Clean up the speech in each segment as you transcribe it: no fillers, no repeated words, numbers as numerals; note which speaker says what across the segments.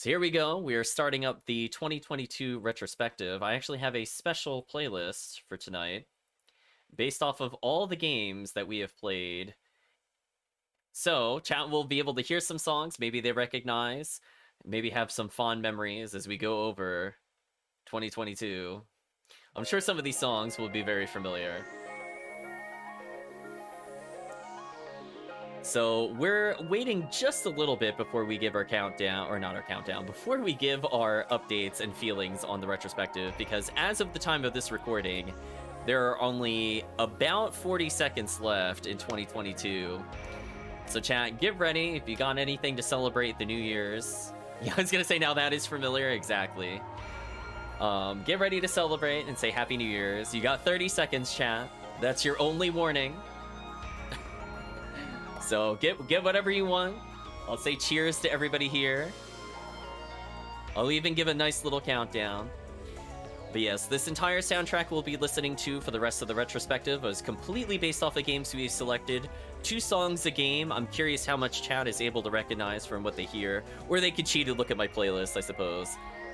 Speaker 1: So here we go. We are starting up the 2022 retrospective. I actually have a special playlist for tonight based off of all the games that we have played. So chat will be able to hear some songs maybe they recognize, maybe have some fond memories as we go over 2022. I'm sure some of these songs will be very familiar. So we're waiting just a little bit before we give our countdown, or not our countdown, before we give our updates and feelings on the retrospective, because as of the time of this recording, there are only about 40 seconds left in 2022. So chat, get ready if you got anything to celebrate the New Year's. Yeah, I was gonna say now that is familiar, exactly. Get ready to celebrate and say Happy New Year's. You got 30 seconds, chat. That's your only warning. So get whatever you want. I'll say cheers to everybody here. I'll even give a nice little countdown. But yes, this entire soundtrack we'll be listening to for the rest of the retrospective was completely based off the games we've selected. 2 songs a game. I'm curious how much chat is able to recognize from what they hear. Or they could cheat and look at my playlist, I suppose.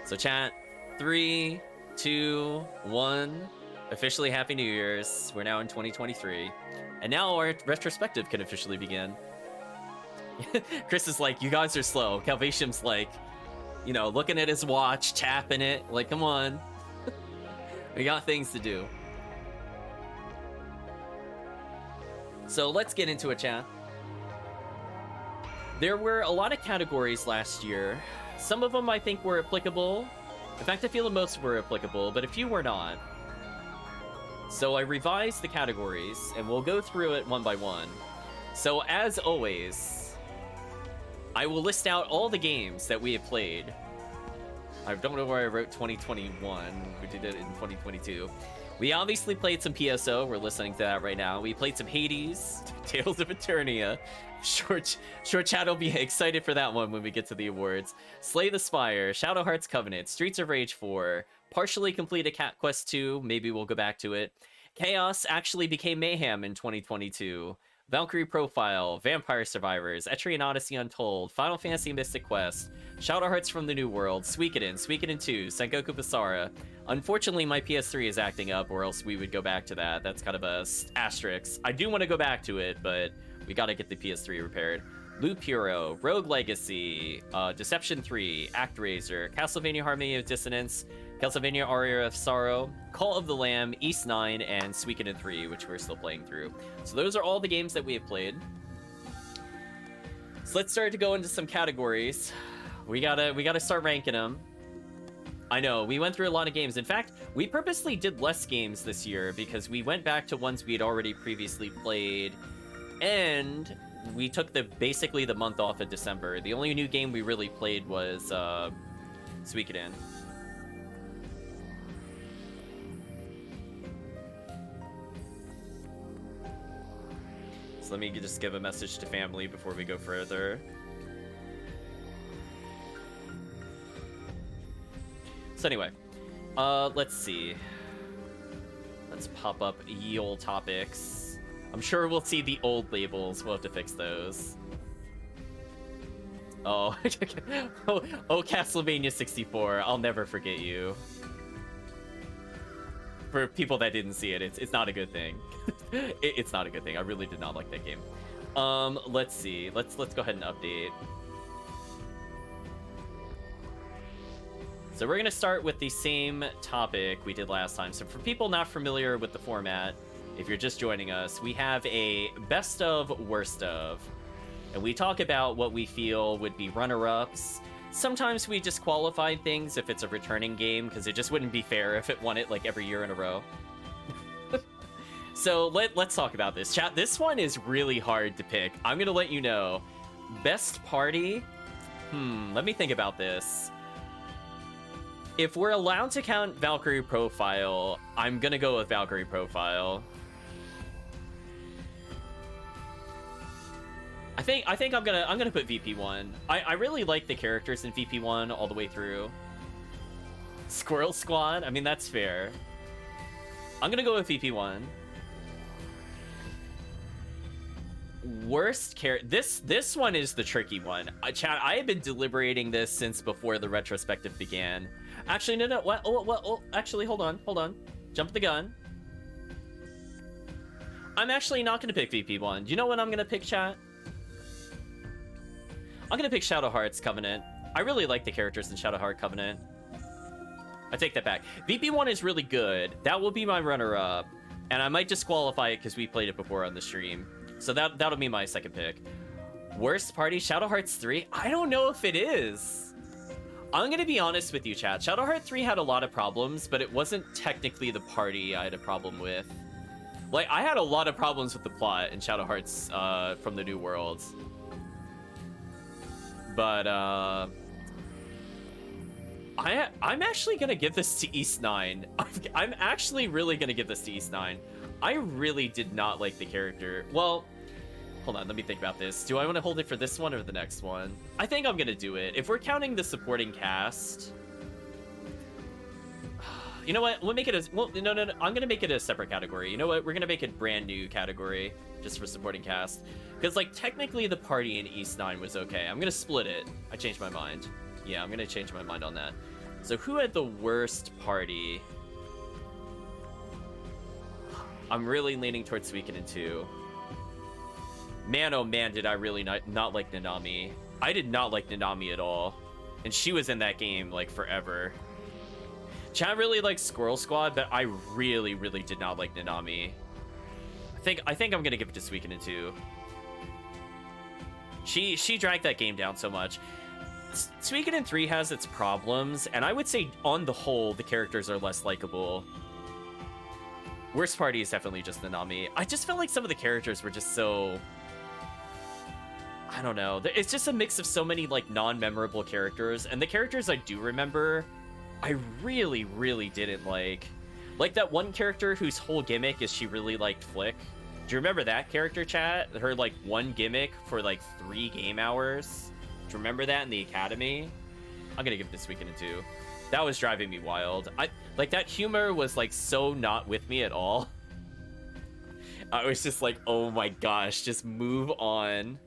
Speaker 1: So chat, 3, 2, 1. Officially Happy New Year's. We're now in 2023. And now our retrospective can officially begin. Chris is like, you guys are slow. Calvatium's like, you know, looking at his watch, tapping it. Like, come on. We got things to do. So let's get into it, chat. There were a lot of categories last year. Some of them I think were applicable. In fact, I feel that most were applicable, but a few were not. So I revised the categories, and we'll go through it one by one. So as always, I will list out all the games that we have played. I don't know where I wrote 2021. We did it in 2022. We obviously played some PSO. We're listening to that right now. We played some Hades, Tales of Eternia. Short chat will be excited for that one when we get to the awards. Slay the Spire, Shadow Hearts Covenant, Streets of Rage 4, partially completed Cat Quest 2. Maybe we'll go back to it. Chaos actually became Mayhem in 2022. Valkyrie Profile, Vampire Survivors, Etrian Odyssey Untold, Final Fantasy Mystic Quest, Shadow Hearts from the New World, Suikoden 2, Sengoku Basara. Unfortunately, my PS3 is acting up, or else we would go back to that. That's kind of a asterisk. I do want to go back to it, but we gotta get the PS3 repaired. Loop Hero, Rogue Legacy, Deception 3, ActRaiser, Castlevania Harmony of Dissonance, Castlevania Aria of Sorrow, Call of the Lamb, East 9, and Suikoden 3, which we're still playing through. So those are all the games that we have played. So let's start to go into some categories. We gotta start ranking them. I know, we went through a lot of games. In fact, we purposely did less games this year because we went back to ones we had already previously played, and we took basically the month off of December. The only new game we really played was Suikoden. So let me just give a message to family before we go further. So anyway, let's see. Let's pop up ye olde topics. I'm sure we'll see the old labels. We'll have to fix those. Oh, oh, Castlevania 64. I'll never forget you. For people that didn't see it, it's not a good thing. It's not a good thing. I really did not like that game. Let's see. Let's go ahead and update. So we're gonna start with the same topic we did last time. So for people not familiar with the format, if you're just joining us, we have a best of, worst of. And we talk about what we feel would be runner-ups. Sometimes we disqualify things if it's a returning game, because it just wouldn't be fair if it won it like every year in a row. So let's talk about this. Chat, this one is really hard to pick. I'm going to let you know. Best party? Let me think about this. If we're allowed to count Valkyrie Profile, I'm going to go with Valkyrie Profile. I think I'm gonna put VP1. I really like the characters in VP1 all the way through. Squirrel Squad? I mean, that's fair. I'm gonna go with VP1. Worst character. This one is the tricky one. Chat, I have been deliberating this since before the retrospective began. Actually, no. What? Oh, actually, hold on. Jump the gun. I'm actually not gonna pick VP1. Do you know what I'm gonna pick, chat? I'm gonna pick Shadow Heart's Covenant. I really like the characters in Shadow Heart Covenant. I take that back. VP1 is really good. That will be my runner-up. And I might disqualify it because we played it before on the stream. So that'll be my second pick. Worst party, Shadow Hearts 3? I don't know if it is. I'm gonna be honest with you, chat. Shadow Heart 3 had a lot of problems, but it wasn't technically the party I had a problem with. Like, I had a lot of problems with the plot in Shadow Hearts from the New World. But, I'm actually gonna give this to East 9. I'm actually really gonna give this to East 9. I really did not like the character. Well, hold on, let me think about this. Do I want to hold it for this one or the next one? I think I'm gonna do it. If we're counting the supporting cast... You know what? We'll make it a... Well, no. I'm gonna make it a separate category. You know what? We're gonna make it a brand new category just for supporting cast. Because, like, technically the party in East 9 was okay. I'm gonna split it. I changed my mind. Yeah, I'm gonna change my mind on that. So who had the worst party? I'm really leaning towards Suikoden 2. Man, oh man, did I really not like Nanami. I did not like Nanami at all. And she was in that game, like, forever. Chat really likes Squirrel Squad, but I really did not like Nanami. I think I'm gonna give it to Suikoden 2. She dragged that game down so much. Suikoden 3 has its problems, and I would say, on the whole, the characters are less likable. Worst party is definitely just Nanami. I just felt like some of the characters were just so... I don't know. It's just a mix of so many, like, non-memorable characters, and the characters I do remember, I really didn't like. Like that one character whose whole gimmick is she really liked Flick. Do you remember that character, chat? Her, like, one gimmick for, like, 3 game hours? Do you remember that in the academy? I'm gonna give it this weekend too. That was driving me wild. Like, that humor was, like, so not with me at all. I was just like, oh my gosh, just move on.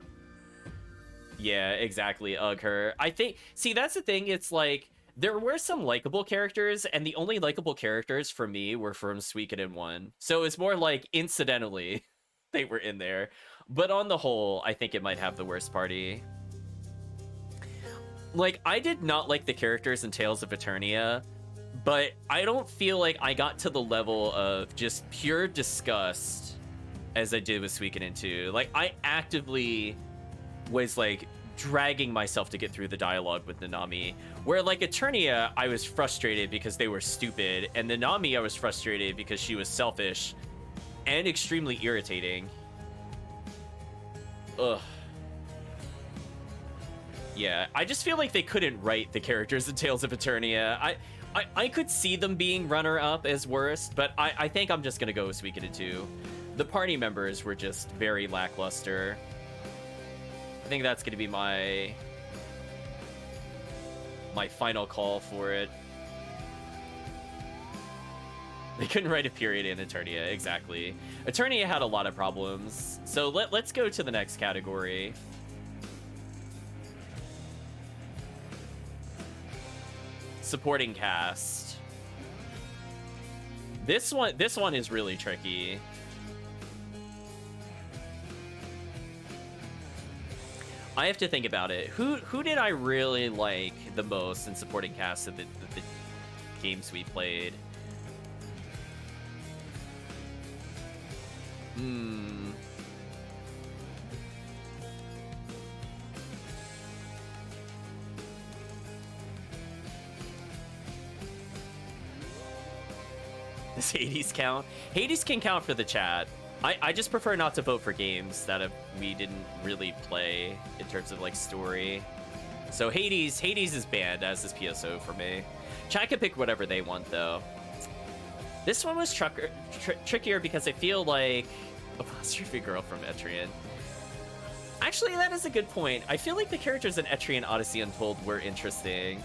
Speaker 1: Yeah, exactly, ugh her. I think, see, that's the thing, it's like, there were some likable characters, and the only likable characters for me were from Suikoden 1. So it's more like, incidentally, they were in there. But on the whole, I think it might have the worst party. Like, I did not like the characters in Tales of Eternia, but I don't feel like I got to the level of just pure disgust as I did with Suikoden 2. Like, I actively was, like, dragging myself to get through the dialogue with Nanami. Where, like, Eternia, I was frustrated because they were stupid, and Nanami, I was frustrated because she was selfish and extremely irritating. Ugh. Yeah, I just feel like they couldn't write the characters in Tales of Eternia. I could see them being runner-up as worst, but I think I'm just gonna go with Suikoden 2. The party members were just very lackluster. I think that's gonna be my final call for it. They couldn't write a period in Eternia, exactly. Eternia had a lot of problems, so let's go to the next category. Supporting cast. This one is really tricky. I have to think about it. Who did I really like the most in supporting cast of the games we played? Does Hades count? Hades can count for the chat. I just prefer not to vote for games that we didn't really play in terms of, like, story. So Hades is banned as this PSO for me. Chat can pick whatever they want, though. This one was trickier because I feel like... Apostrophe girl from Etrian. Actually, that is a good point. I feel like the characters in Etrian Odyssey Untold were interesting.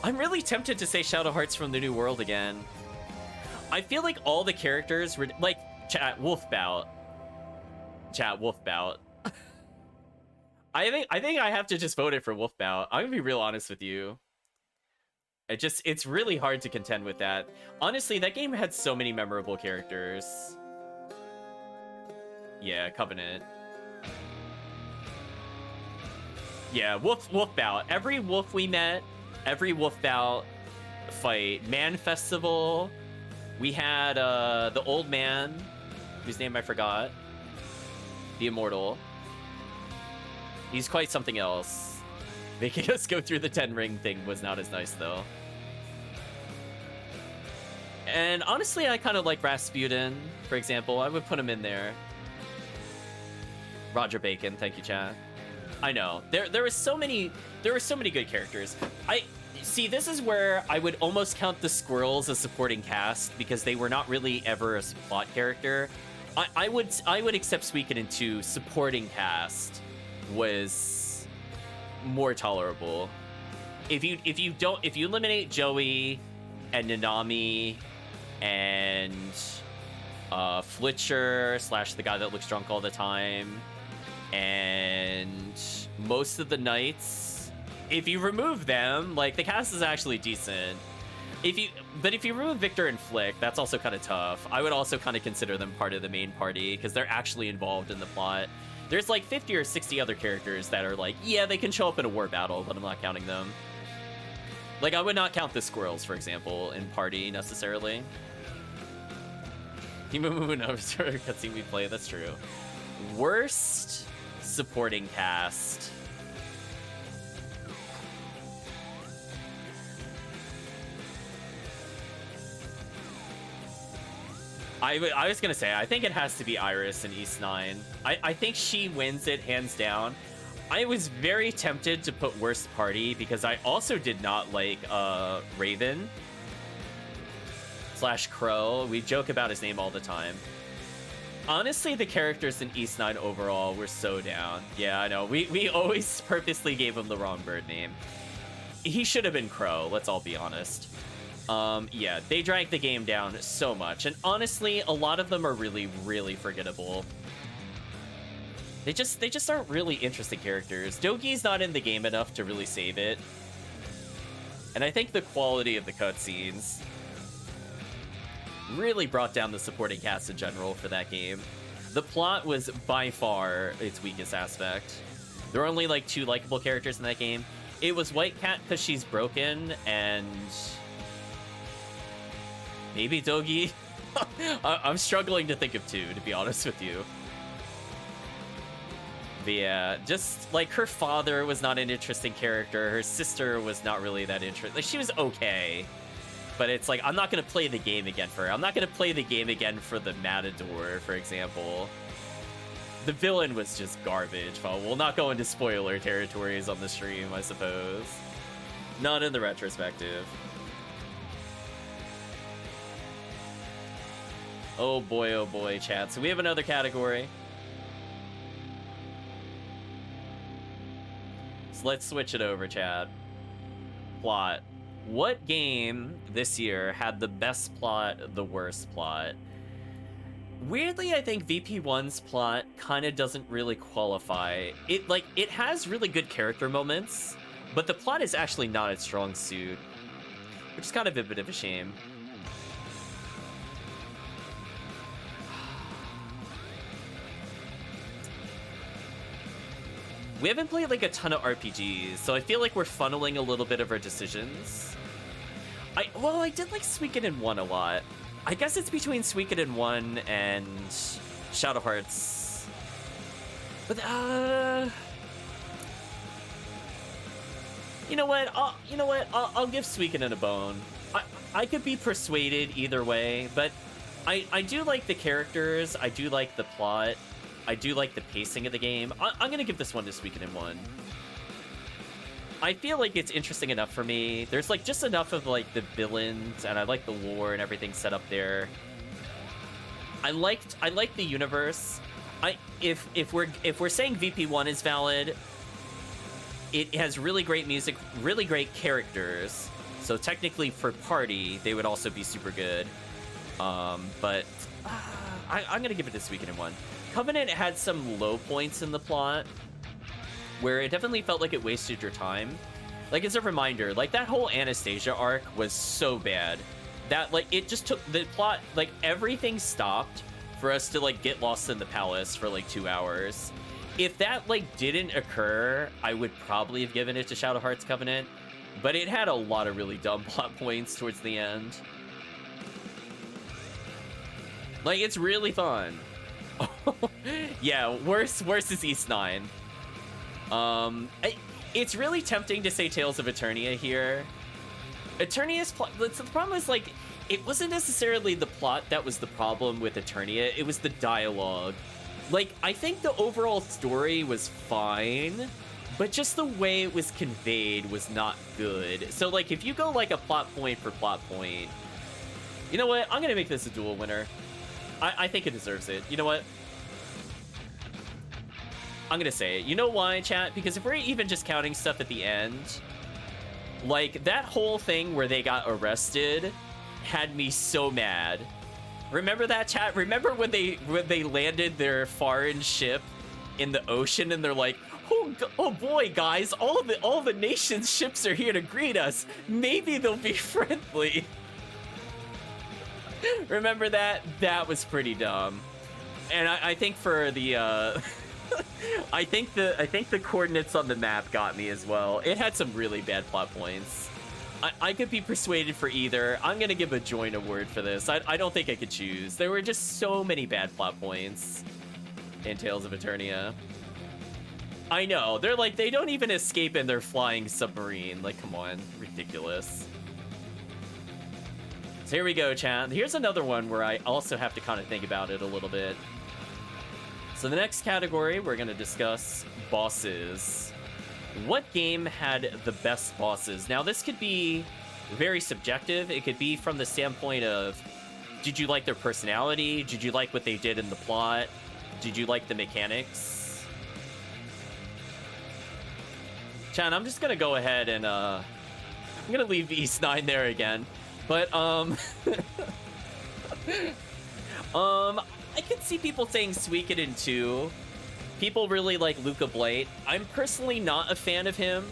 Speaker 1: I'm really tempted to say Shadow Hearts from the New World again. I feel like all the characters were like chat Wolfbout. Chat Wolfbout. I think I have to just vote it for Wolfbout. I'm gonna be real honest with you. It's really hard to contend with that. Honestly, that game had so many memorable characters. Yeah, Covenant. Yeah, Wolfbout. Every wolf we met, every Wolfbout fight, Man Festival. We had the old man, whose name I forgot. The Immortal. He's quite something else. Making us go through the 10 ring thing was not as nice though. And honestly, I kind of like Rasputin, for example. I would put him in there. Roger Bacon, thank you, chat. I know. There were so many good characters. See, this is where I would almost count the squirrels as supporting cast because they were not really ever a plot character. I would accept Suikoden 2 supporting cast was more tolerable. If you eliminate Joey and Nanami and Fletcher / the guy that looks drunk all the time and most of the knights, if you remove them, like, the cast is actually decent. But if you remove Victor and Flick, that's also kind of tough. I would also kind of consider them part of the main party because they're actually involved in the plot. There's like 50 or 60 other characters that are like, yeah, they can show up in a war battle, but I'm not counting them. Like, I would not count the squirrels, for example, in party necessarily. Kimu knows for cutscene we play, that's true. Worst supporting cast. I was gonna say, I think it has to be Iris in East 9. I think she wins it hands down. I was very tempted to put worst party because I also did not like Raven / Crow. We joke about his name all the time. Honestly, the characters in East 9 overall were so down. Yeah, I know. We always purposely gave him the wrong bird name. He should have been Crow, let's all be honest. Yeah, they dragged the game down so much, and honestly, a lot of them are really, really forgettable. They just aren't really interesting characters. Dogi's not in the game enough to really save it. And I think the quality of the cutscenes really brought down the supporting cast in general for that game. The plot was by far its weakest aspect. There were only like 2 likable characters in that game. It was White Cat because she's broken, and maybe Dogi. I'm struggling to think of 2, to be honest with you. But yeah, just like her father was not an interesting character. Her sister was not really that interesting. Like, she was okay. But it's like, I'm not going to play the game again for her. I'm not going to play the game again for the Matador, for example. The villain was just garbage. Well, we'll not go into spoiler territories on the stream, I suppose. Not in the retrospective. Oh boy, chat. So we have another category. So let's switch it over, Chad. Plot. What game this year had the best plot, the worst plot? Weirdly, I think VP1's plot kind of doesn't really qualify. It has really good character moments, but the plot is actually not its strong suit, which is kind of a bit of a shame. We haven't played like a ton of RPGs, so I feel like we're funneling a little bit of our decisions. I did like Suikoden 1 a lot. I guess it's between Suikoden 1 and Shadow Hearts. But you know what? I'll give Suikoden a bone. I could be persuaded either way, but I do like the characters. I do like the plot. I do like the pacing of the game. I'm gonna give this one to Suikoden 1. I feel like it's interesting enough for me. There's like just enough of like the villains, and I like the lore and everything set up there. I like the universe. If we're saying VP1 is valid, it has really great music, really great characters. So technically for party, they would also be super good. But I'm gonna give it to Suikoden 1. Covenant had some low points in the plot where it definitely felt like it wasted your time. Like, as a reminder, like, that whole Anastasia arc was so bad that, like, it just took the plot, like, everything stopped for us to, like, get lost in the palace for, like, 2 hours. If that, like, didn't occur, I would probably have given it to Shadow Hearts Covenant, but it had a lot of really dumb plot points towards the end. Like, it's really fun. Yeah, worse is East 9. It's really tempting to say Tales of Eternia here. Eternia's plot, the problem is, like, it wasn't necessarily the plot that was the problem with Eternia, it was the dialogue. Like, I think the overall story was fine, but just the way it was conveyed was not good. So, like, if you go, like, a plot point for plot point, you know what? I'm gonna make this a dual winner. I think it deserves it. You know what? I'm gonna say it. You know why, chat? Because if we're even just counting stuff at the end, like, that whole thing where they got arrested had me so mad. Remember that, chat? Remember when they landed their foreign ship in the ocean and they're like, oh boy, guys, all the nation's ships are here to greet us. Maybe they'll be friendly. Remember that? That was pretty dumb. And I think for the I think the coordinates on the map got me as well. It had some really bad plot points. I could be persuaded for either. I'm gonna give a joint award for this. I don't think I could choose. There were just so many bad plot points in Tales of Eternia. I know, they're like, they don't even escape in their flying submarine. Like, come on, ridiculous. So here we go, chat. Here's another one where I also have to kind of think about it a little bit. So the next category, we're gonna discuss bosses. What game had the best bosses? Now, this could be very subjective. It could be from the standpoint of, did you like their personality? Did you like what they did in the plot? Did you like the mechanics? Chan, I'm just gonna go ahead and I'm gonna leave East 9 there again. But I could see people saying Suikoden 2. People really like Luca Blight. I'm personally not a fan of him.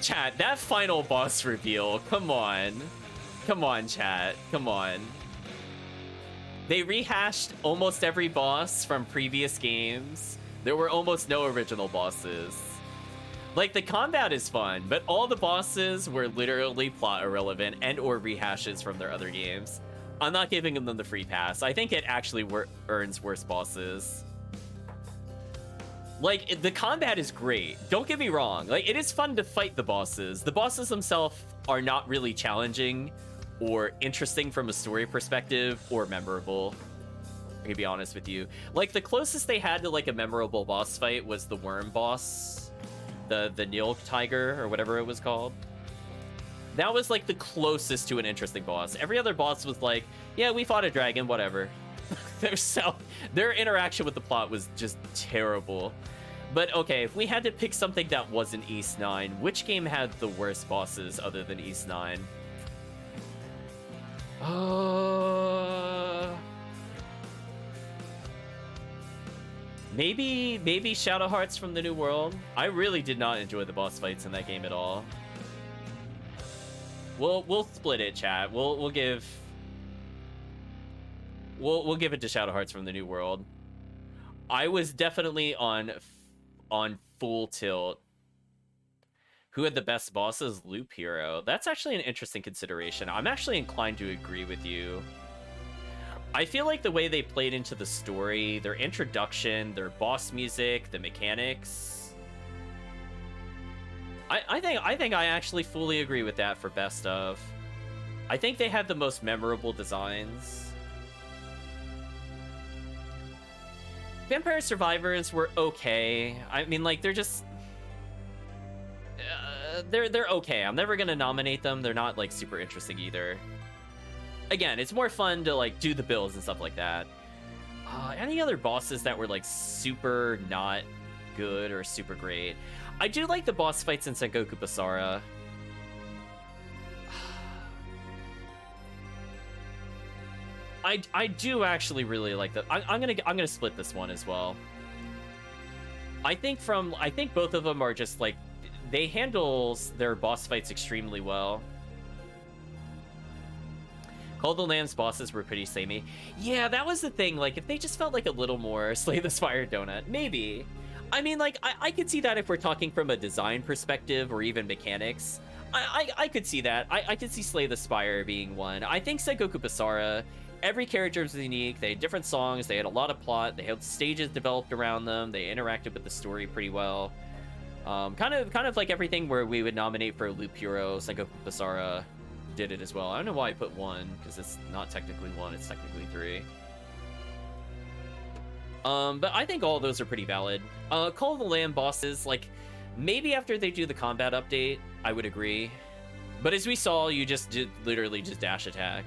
Speaker 1: Chat, that final boss reveal, come on. Come on, chat, come on. They rehashed almost every boss from previous games. There were almost no original bosses. Like, the combat is fun, but all the bosses were literally plot irrelevant and or rehashes from their other games. I'm not giving them the free pass. I think it actually earns worse bosses. Like, the combat is great. Don't get me wrong. Like, it is fun to fight the bosses. The bosses themselves are not really challenging or interesting from a story perspective or memorable. I'm gonna be honest with you. Like, the closest they had to, like, a memorable boss fight was the worm boss. The Nil Tiger, or whatever it was called. That was, like, the closest to an interesting boss. Every other boss was like, yeah, we fought a dragon, whatever. Their interaction with the plot was just terrible. But, okay, if we had to pick something that wasn't East 9, which game had the worst bosses other than East 9? Maybe Shadow Hearts from the New World. I really did not enjoy the boss fights in that game at all. We'll split it, chat. We'll give it to Shadow Hearts from the New World. I was definitely on full tilt. Who had the best bosses? Loop Hero. That's actually an interesting consideration. I'm actually inclined to agree with you. I feel like the way they played into the story, their introduction, their boss music, the mechanics. I think I actually fully agree with that for best of. I think they had the most memorable designs. Vampire Survivors were okay. I mean, like, they're just they're okay. I'm never gonna nominate them. They're not, like, super interesting either. Again, it's more fun to, like, do the builds and stuff like that. Any other bosses that were, like, super not good or super great. I do like the boss fights in Sengoku Basara. I do actually really like that. I'm gonna split this one as well. I think both of them are just like, they handle their boss fights extremely well. Call the Lamb's bosses were pretty samey. Yeah, that was the thing. Like, if they just felt like a little more Slay the Spire Donut, maybe. I mean, like, I could see that if we're talking from a design perspective or even mechanics. I could see that. I could see Slay the Spire being one. I think Sengoku Basara, every character was unique. They had different songs. They had a lot of plot. They had stages developed around them. They interacted with the story pretty well. Kind of like everything where we would nominate for Loop Hero, Sengoku Basara did it as well. I don't know why I put 1, because it's not technically 1, it's technically 3. But I think all of those are pretty valid. Call of the Lamb bosses, like, maybe after they do the combat update, I would agree. But as we saw, you just literally just dash attack.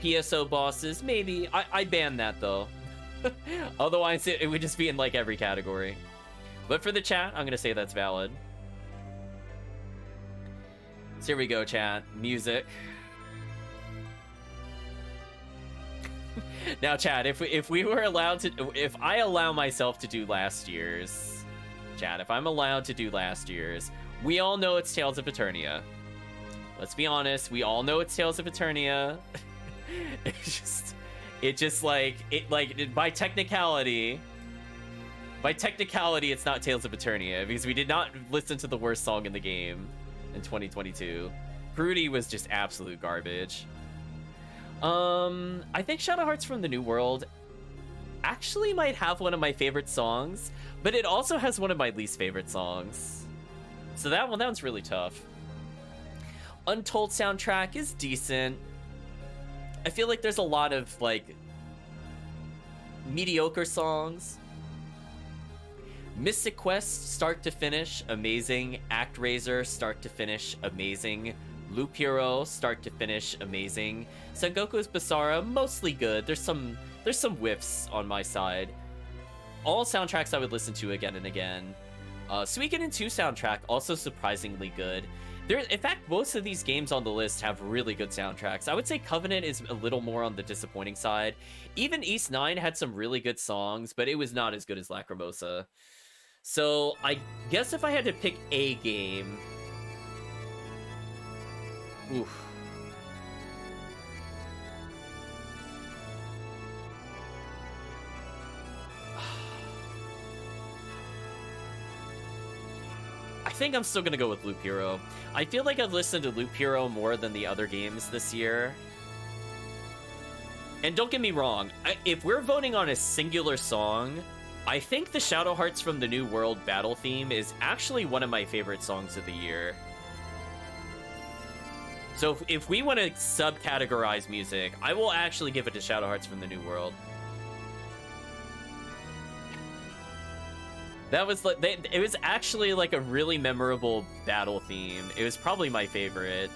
Speaker 1: PSO bosses, maybe. I ban that, though. Otherwise, it would just be in, like, every category. But for the chat, I'm gonna say that's valid. So here we go, chat. Music. Now, chat, if we were allowed to, if I allow myself to do last year's, chat, if I'm allowed to do last year's, we all know it's Tales of Eternia. Let's be honest, we all know it's Tales of Eternia. It just like by technicality, it's not Tales of Eternia because we did not listen to the worst song in the game in 2022. Fruity was just absolute garbage. I think Shadow Hearts from the New World actually might have one of my favorite songs, but it also has one of my least favorite songs. So that one's really tough. Untold soundtrack is decent. I feel like there's a lot of like mediocre songs. Mystic Quest, start to finish, amazing. ActRaiser, start to finish, amazing. Loop Hero, start to finish, amazing. Sengoku's Basara, mostly good. There's some whiffs on my side. All soundtracks I would listen to again and again. Suikoden 2 soundtrack, also surprisingly good. In fact, most of these games on the list have really good soundtracks. I would say Covenant is a little more on the disappointing side. Even East 9 had some really good songs, but it was not as good as Lacrimosa. So I guess if I had to pick a game... Oof. I think I'm still gonna go with Loop Hero. I feel like I've listened to Loop Hero more than the other games this year. And don't get me wrong, if we're voting on a singular song, I think the Shadow Hearts from the New World battle theme is actually one of my favorite songs of the year. So if we want to subcategorize music, I will actually give it to Shadow Hearts from the New World. That was like, it was actually like a really memorable battle theme. It was probably my favorite.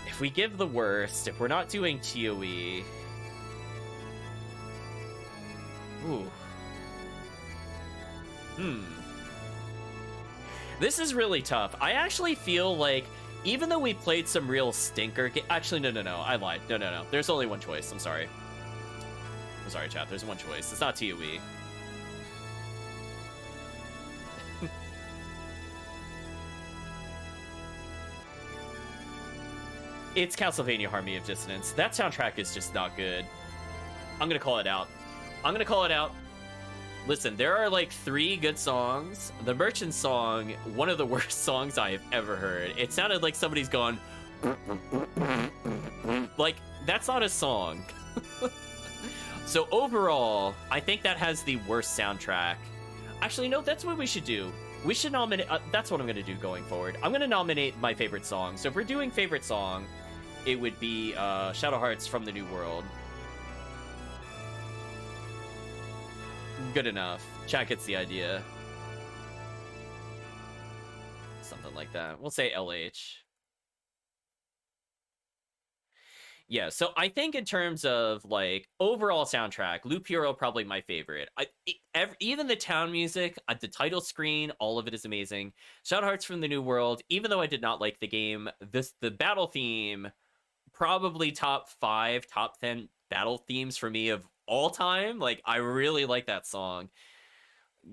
Speaker 1: If we give the worst, if we're not doing TOE... Ooh. This is really tough. I actually feel like, even though we played some real stinker... Actually, no, I lied. No. There's only one choice. I'm sorry. I'm sorry, chat. There's one choice. It's not TOE. It's Castlevania Harmony of Dissonance. That soundtrack is just not good. I'm gonna call it out. Listen, there are like 3 good songs. The Merchant song, one of the worst songs I have ever heard. It sounded like somebody's gone... Like, that's not a song. So overall, I think that has the worst soundtrack. Actually, no, that's what we should do. We should nominate... that's what I'm gonna do going forward. I'm gonna nominate my favorite song. So if we're doing favorite song, it would be Shadow Hearts from the New World. Good enough. Chat gets the idea. Something like that. We'll say LH. Yeah, so I think in terms of like overall soundtrack, Loop Hero probably my favorite. Even the town music, the title screen, all of it is amazing. Shadow Hearts from the New World, even though I did not like the game, the battle theme probably top 5, top 10 battle themes for me of all time. Like I really like that song.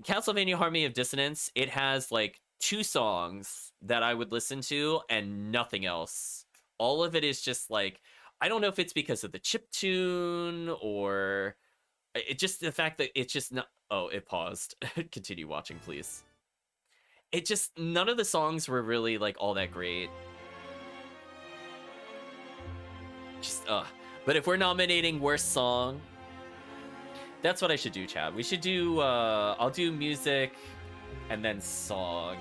Speaker 1: Castlevania Harmony of Dissonance, it has like 2 songs that I would listen to and nothing else. All of it is just like, I don't know if it's because of the chip tune or it just the fact that it's just not. Oh, it paused. Continue watching, please. It just, none of the songs were really like all that great. Just, but if we're nominating worst song, that's what I should do, Chad. We should do, I'll do music and then song.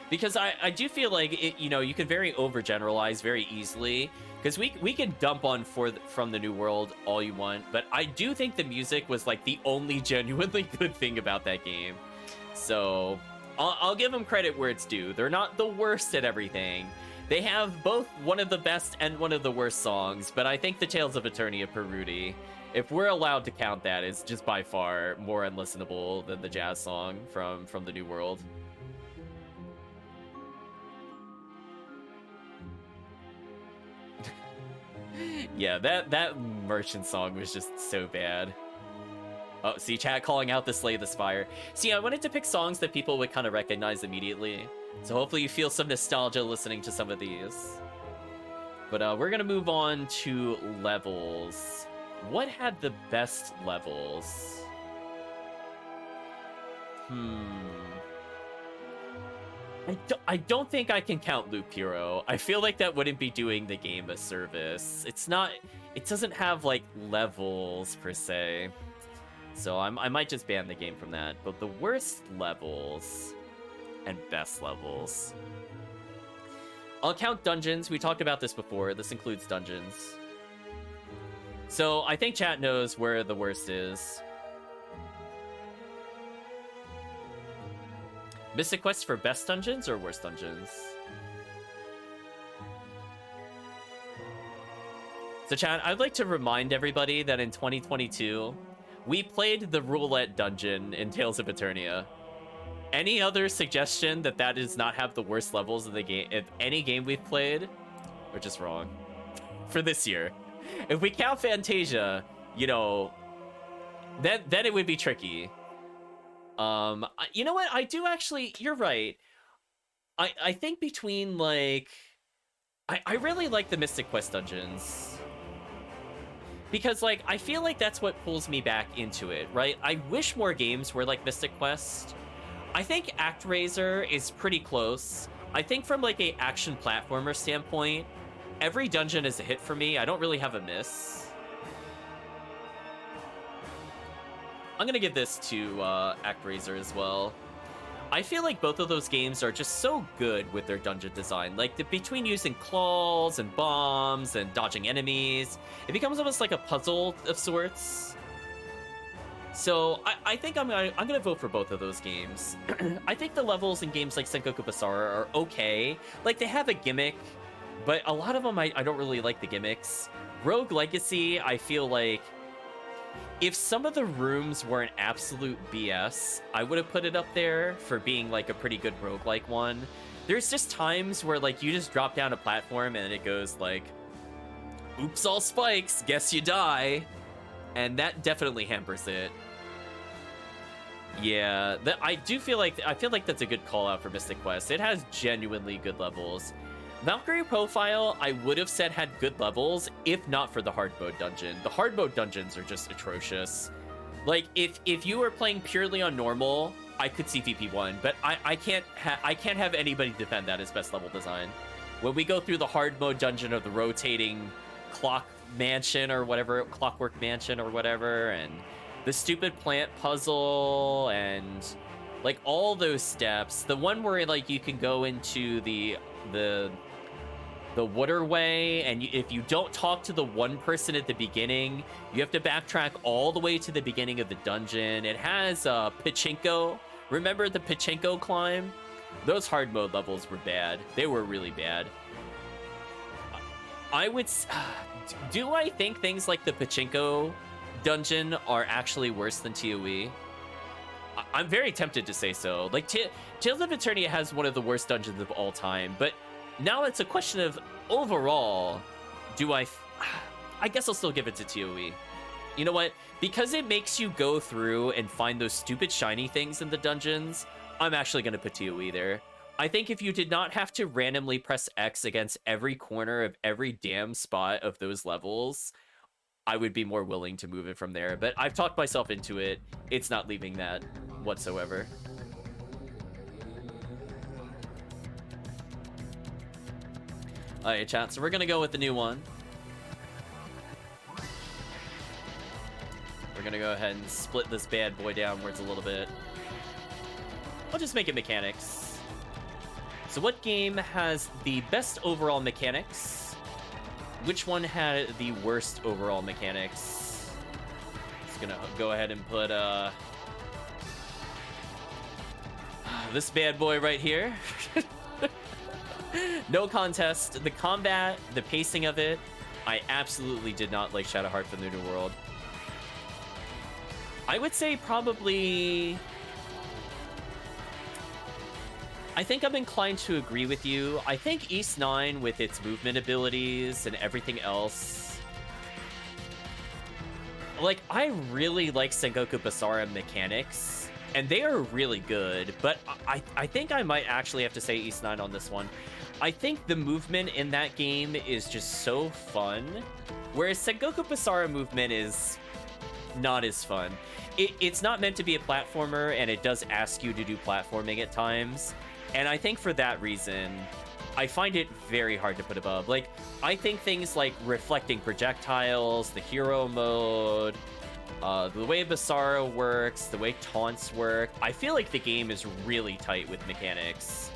Speaker 1: Because I do feel like, it, you know, you can very overgeneralize very easily. Because we can dump on From the New World all you want. But I do think the music was like the only genuinely good thing about that game. So I'll give them credit where it's due. They're not the worst at everything. They have both one of the best and one of the worst songs. But I think the Tales of Eternia Perudi, if we're allowed to count that, is just by far more unlistenable than the jazz song from the New World. Yeah, that merchant song was just so bad. Oh, see, chat calling out the Slay the Spire. See, I wanted to pick songs that people would kind of recognize immediately. So hopefully you feel some nostalgia listening to some of these. But we're gonna move on to levels. What had the best levels? I don't think I can count Loop Hero. I feel like that wouldn't be doing the game a service. It's not, it doesn't have like levels per se. So I might just ban the game from that. But the worst levels and best levels. I'll count dungeons. We talked about this before. This includes dungeons. So I think chat knows where the worst is. Mystic Quest for best dungeons or worst dungeons? So chat, I'd like to remind everybody that in 2022, we played the Roulette Dungeon in Tales of Eternia. Any other suggestion that that does not have the worst levels of the game, if any game we've played, we're just wrong. For this year. If we count Fantasia, you know, then it would be tricky. You know what? I do actually, you're right. I think between, like, I really like the Mystic Quest dungeons. Because, like, I feel like that's what pulls me back into it, right? I wish more games were like Mystic Quest. I think ActRaiser is pretty close. I think from, like, a action platformer standpoint, every dungeon is a hit for me. I don't really have a miss. I'm gonna give this to ActRaiser as well. I feel like both of those games are just so good with their dungeon design. Like, between using claws and bombs and dodging enemies, it becomes almost like a puzzle of sorts. So I think I'm gonna vote for both of those games. I think the levels in games like Sengoku Basara are okay. Like, they have a gimmick, but a lot of them I don't really like the gimmicks. Rogue Legacy, I feel like, if some of the rooms were an absolute BS, I would have put it up there for being like a pretty good roguelike one. There's just times where like you just drop down a platform and it goes like, oops, all spikes, guess you die. And that definitely hampers it. Yeah, I feel like that's a good call out for Mystic Quest. It has genuinely good levels. Valkyrie Profile, I would have said had good levels, if not for the hard mode dungeon. The hard mode dungeons are just atrocious. Like, if you were playing purely on normal, I could see VP1, but I can't have anybody defend that as best level design. When we go through the hard mode dungeon of the rotating clock mansion or whatever, clockwork mansion or whatever, and the stupid plant puzzle and like all those steps, the one where like you can go into the waterway, and if you don't talk to the one person at the beginning, you have to backtrack all the way to the beginning of the dungeon. It has pachinko. Remember the pachinko climb? Those hard mode levels were bad. They were really bad. I would... Do I think things like the Pachinko dungeon are actually worse than ToE? I'm very tempted to say so. Like, Tales of Eternia has one of the worst dungeons of all time, but now it's a question of, overall, do I guess I'll still give it to ToE. You know what? Because it makes you go through and find those stupid shiny things in the dungeons, I'm actually going to put ToE there. I think if you did not have to randomly press X against every corner of every damn spot of those levels, I would be more willing to move it from there. But I've talked myself into it. It's not leaving that whatsoever. All right, chat. So we're going to go with the new one. We're going to go ahead and split this bad boy downwards a little bit. I'll just make it mechanics. So what game has the best overall mechanics? Which one had the worst overall mechanics? Just gonna go ahead and put this bad boy right here. No contest. The combat, the pacing of it, I absolutely did not like Shadowheart from the New World. I would say probably... I think I'm inclined to agree with you. I think East 9, with its movement abilities and everything else... Like, I really like Sengoku Basara mechanics, and they are really good, but I think I might actually have to say East 9 on this one. I think the movement in that game is just so fun, whereas Sengoku Basara movement is not as fun. It's not meant to be a platformer, and it does ask you to do platforming at times. And I think for that reason, I find it very hard to put above. Like, I think things like reflecting projectiles, the hero mode, the way Basara works, the way taunts work, I feel like the game is really tight with mechanics.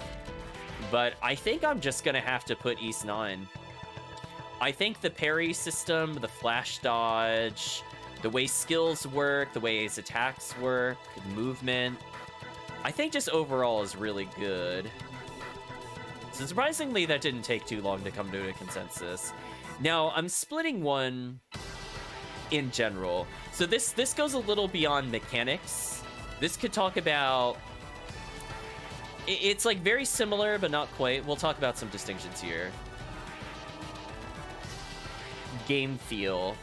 Speaker 1: But I think I'm just going to have to put East 9. I think the parry system, the flash dodge, the way skills work, the way his attacks work, the movement, I think just overall is really good. So surprisingly, that didn't take too long to come to a consensus. Now, I'm splitting one in general. So this goes a little beyond mechanics. This could talk about... It's like very similar, but not quite. We'll talk about some distinctions here. Game feel.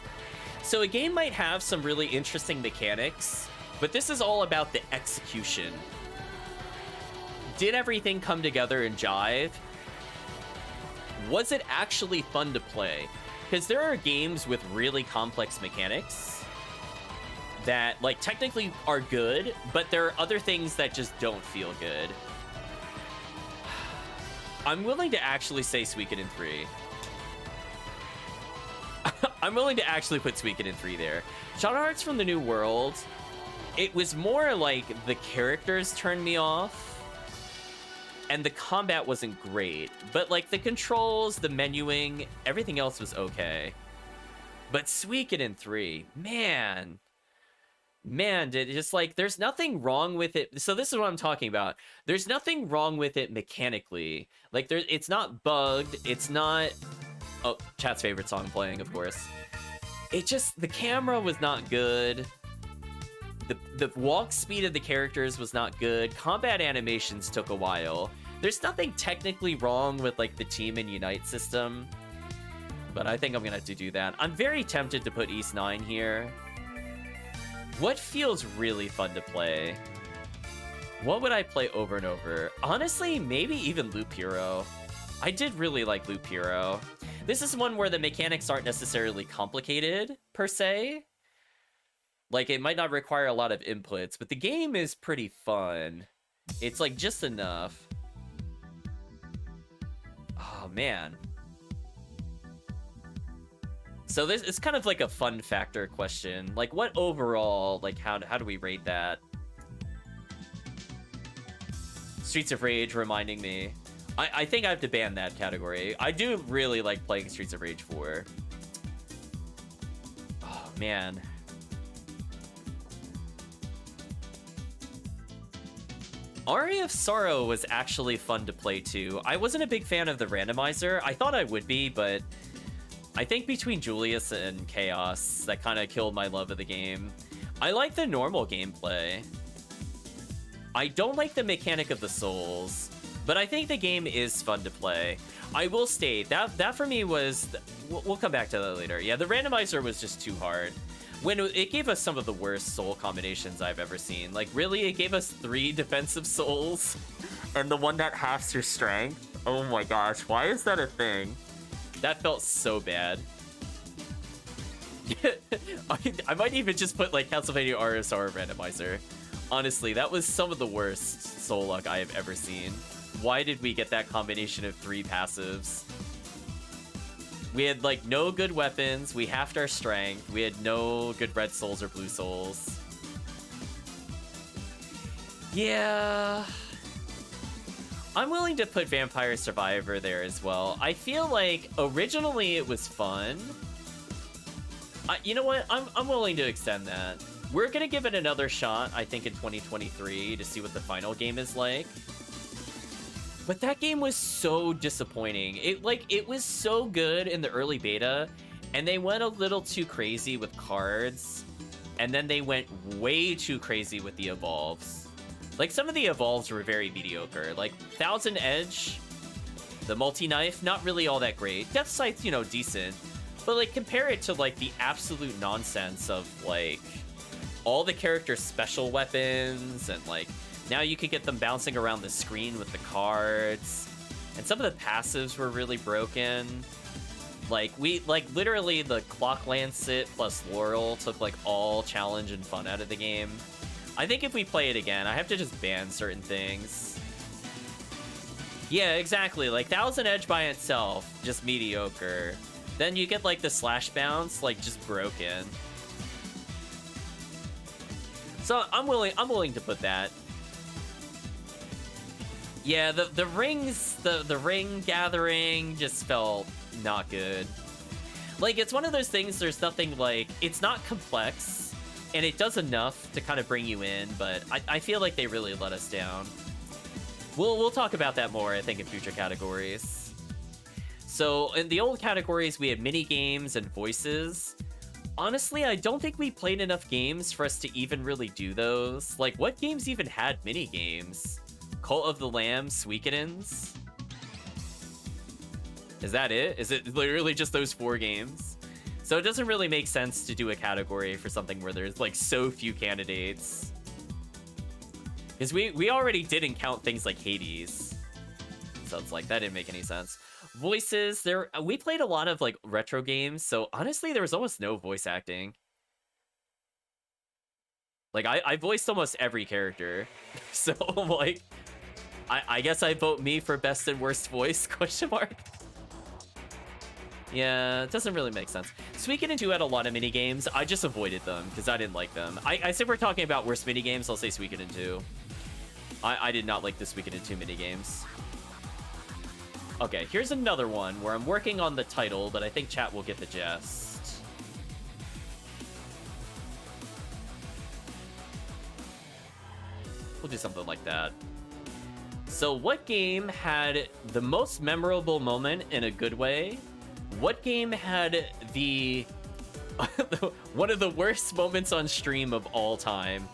Speaker 1: So a game might have some really interesting mechanics, but this is all about the execution. Did everything come together and jive? Was it actually fun to play? Because there are games with really complex mechanics that, like, technically are good, but there are other things that just don't feel good. I'm willing to actually say Suikoden 3. I'm willing to actually put Suikoden 3 there. Shadowhearts from the New World, it was more like the characters turned me off, and the combat wasn't great, but like the controls, the menuing, everything else was okay. But Suikoden 3, man, just like, there's nothing wrong with it. So this is what I'm talking about. There's nothing wrong with it mechanically. Like, it's not bugged. It's not... Oh, chat's favorite song playing, of course. It just... The camera was not good. The walk speed of the characters was not good. Combat animations took a while. There's nothing technically wrong with, like, the Team and Unite system. But I think I'm gonna have to do that. I'm very tempted to put East 9 here. What feels really fun to play? What would I play over and over? Honestly, maybe even Loop Hero. I did really like Loop Hero. This is one where the mechanics aren't necessarily complicated, per se. Like, it might not require a lot of inputs, but the game is pretty fun. It's, like, just enough. Oh, man. So this is kind of like a fun factor question. Like, what overall, like, how do we rate that? Streets of Rage reminding me. I think I have to ban that category. I do really like playing Streets of Rage 4. Oh, man. Aria of Sorrow was actually fun to play too. I wasn't a big fan of the randomizer. I thought I would be, but I think between Julius and Chaos, that kind of killed my love of the game. I like the normal gameplay. I don't like the mechanic of the souls, but I think the game is fun to play. I will state that for me was, we'll come back to that later. Yeah, the randomizer was just too hard. When it gave us some of the worst soul combinations I've ever seen. Like, really, it gave us 3 defensive souls, and the one that halves your strength. Oh my gosh, why is that a thing? That felt so bad. I might even just put, like, Castlevania RSR randomizer. Honestly, that was some of the worst soul luck I have ever seen. Why did we get that combination of 3 passives? We had, like, no good weapons. We halved our strength. We had no good red souls or blue souls. Yeah. I'm willing to put Vampire Survivor there as well. I feel like originally it was fun. You know what? I'm willing to extend that. We're gonna give it another shot, I think, in 2023 to see what the final game is like. But that game was so disappointing. It was so good in the early beta, and they went a little too crazy with cards, and then they went way too crazy with the evolves. Like, some of the evolves were very mediocre. Like, Thousand Edge, the multi-knife, not really all that great. Death Sight's, you know, decent. But, like, compare it to, like, the absolute nonsense of, like, all the characters' special weapons, and, like, now you could get them bouncing around the screen with the cards. And some of the passives were really broken. Like, literally the Clock Lancet plus Laurel took, like, all challenge and fun out of the game. I think if we play it again, I have to just ban certain things. Yeah, exactly. Like, Thousand Edge by itself, just mediocre. Then you get, like, the Slash Bounce, like, just broken. So I'm willing to put that. Yeah, the rings, the ring gathering just felt not good. Like, it's one of those things, there's nothing, like, it's not complex, and it does enough to kind of bring you in, but I feel like they really let us down. We'll talk about that more, I think, in future categories. So, in the old categories, we had mini games and voices. Honestly, I don't think we played enough games for us to even really do those. Like, what games even had mini games? Cult of the Lamb, Suikoden's? Is that it? Is it literally just those 4 games? So it doesn't really make sense to do a category for something where there's, like, so few candidates. Because we already didn't count things like Hades. So it's like, that didn't make any sense. Voices, we played a lot of, like, retro games, so honestly, there was almost no voice acting. Like, I voiced almost every character. So, like, I guess I vote me for best and worst voice, question mark. Yeah, it doesn't really make sense. Suikoden 2 had a lot of minigames. I just avoided them, because I didn't like them. I said we're talking about worst minigames, I'll say Suikoden 2. I did not like the Suikoden 2 minigames. Okay, here's another one where I'm working on the title, but I think chat will get the gist. We'll do something like that. So what game had the most memorable moment in a good way? What game had the one of the worst moments on stream of all time?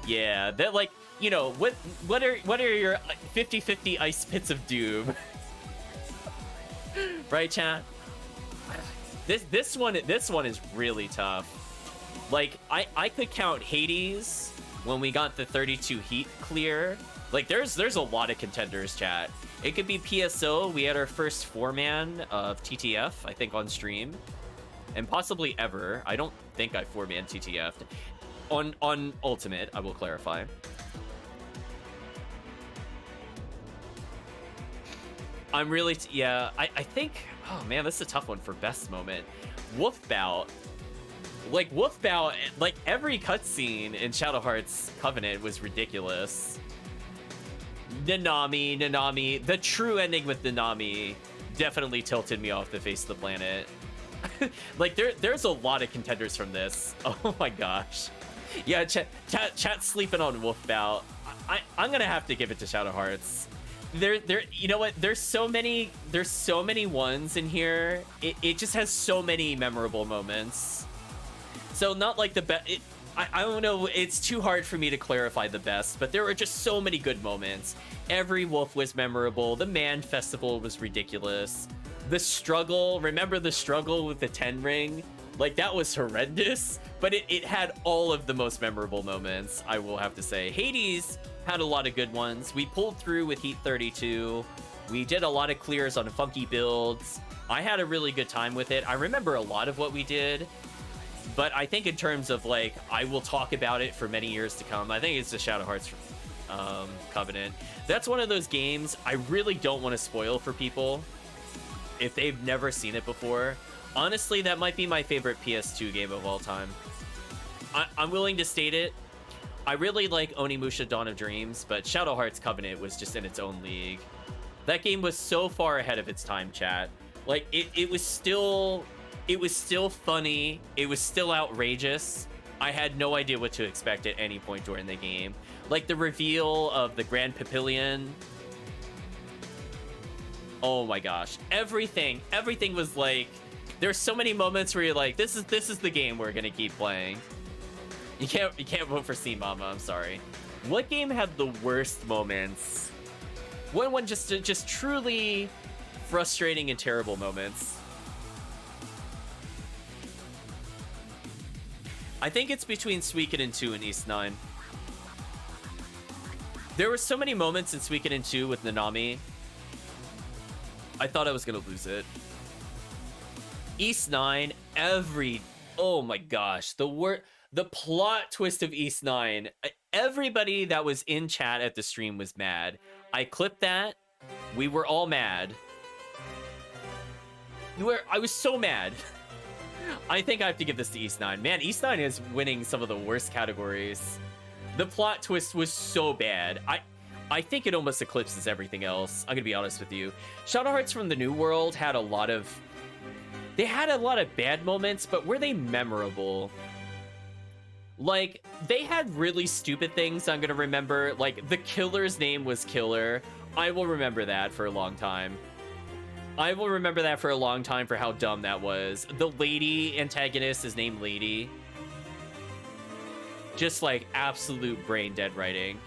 Speaker 1: Yeah, that, like, you know, what are your 50-50 ice pits of doom? Right, chat? This one is really tough. Like, I could count Hades when we got the 32 heat clear. Like, there's a lot of contenders, chat. It could be PSO. We had our first 4-man of TTF, I think, on stream. And possibly ever. I don't think I 4-man TTF'd. On Ultimate, I will clarify. I'm really... yeah, I think... oh, man, this is a tough one for best moment. Wolf Bout. Like, Wolf Bout, like, every cutscene in Shadow Hearts Covenant was ridiculous. Nanami, the true ending with Nanami definitely tilted me off the face of the planet. Like, there's a lot of contenders from this. Oh my gosh. Yeah, chat's sleeping on Wolf Bout. I'm gonna have to give it to Shadow Hearts. You know what? There's so many ones in here. It just has so many memorable moments. So not like the best. I don't know. It's too hard for me to clarify the best, but there were just so many good moments. Every wolf was memorable. The Man Festival was ridiculous. The struggle. Remember the struggle with the 10 ring? Like, that was horrendous, but it had all of the most memorable moments, I will have to say. Hades had a lot of good ones. We pulled through with Heat 32. We did a lot of clears on funky builds. I had a really good time with it. I remember a lot of what we did, but I think in terms of, like, I will talk about it for many years to come. I think it's the Shadow Hearts Covenant. That's one of those games I really don't want to spoil for people if they've never seen it before. Honestly, that might be my favorite PS2 game of all time. I'm willing to state it. I really like Onimusha Dawn of Dreams, but Shadow Hearts Covenant was just in its own league. That game was so far ahead of its time, chat. Like, it was still funny. It was still outrageous. I had no idea what to expect at any point during the game. Like, the reveal of the Grand Papillion. Oh my gosh. Everything was like... There's so many moments where you're like, this is the game we're gonna keep playing. You can't vote for Sea Mama, I'm sorry. What game had the worst moments? What one just truly frustrating and terrible moments? I think it's between Suikoden 2 and East 9. There were so many moments in Suikoden 2 with Nanami. I thought I was gonna lose it. East 9, oh my gosh, the plot twist of East 9. Everybody that was in chat at the stream was mad. I clipped that. We were all mad. I was so mad. I think I have to give this to East 9. Man, East 9 is winning some of the worst categories. The plot twist was so bad. I think it almost eclipses everything else. I'm gonna be honest with you. Shadow Hearts from the New World had a lot of... They had a lot of bad moments, but were they memorable? Like, they had really stupid things I'm gonna remember. Like, the killer's name was Killer. I will remember that for a long time. I will remember that for a long time for how dumb that was. The lady antagonist is named Lady. Just, like, absolute brain dead writing.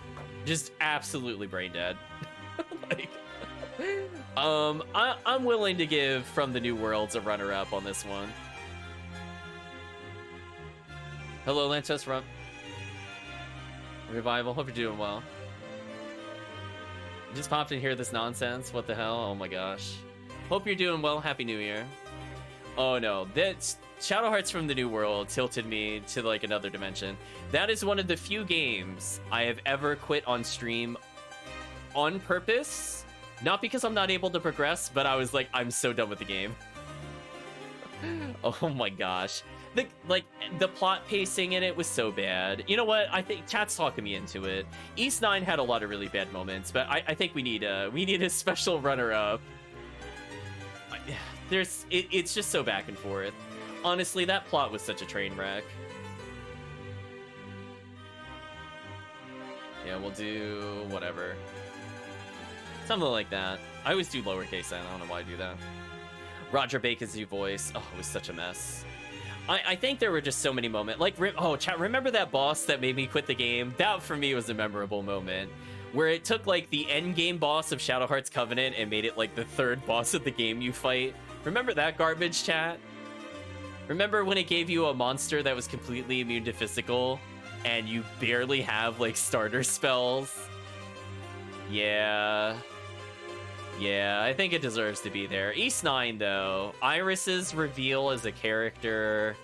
Speaker 1: Just absolutely brain dead. Like... I'm willing to give From the New Worlds a runner-up on this one. Hello, Lantos from Revival. Hope you're doing well. Just popped in here this nonsense. What the hell? Oh my gosh. Hope you're doing well. Happy New Year. Oh no, that's Shadow Hearts from the New World tilted me to like another dimension. That is one of the few games I have ever quit on stream on purpose. Not because I'm not able to progress, but I was like, I'm so done with the game. Oh my gosh. The plot pacing in it was so bad. You know what? I think chat's talking me into it. East 9 had a lot of really bad moments, but I think we need a special runner-up. It's just so back and forth. Honestly, that plot was such a train wreck. Yeah, we'll do whatever. Something like that. I always do lowercase. I don't know why I do that. Roger Bacon's new voice. Oh, it was such a mess. I think there were just so many moments. Like, chat, remember that boss that made me quit the game? That, for me, was a memorable moment. Where it took, like, the end game boss of Shadow Hearts Covenant and made it, like, the third boss of the game you fight. Remember that garbage, chat? Remember when it gave you a monster that was completely immune to physical? And you barely have, like, starter spells? Yeah... Yeah, I think it deserves to be there. East 9, though. Iris's reveal as a character,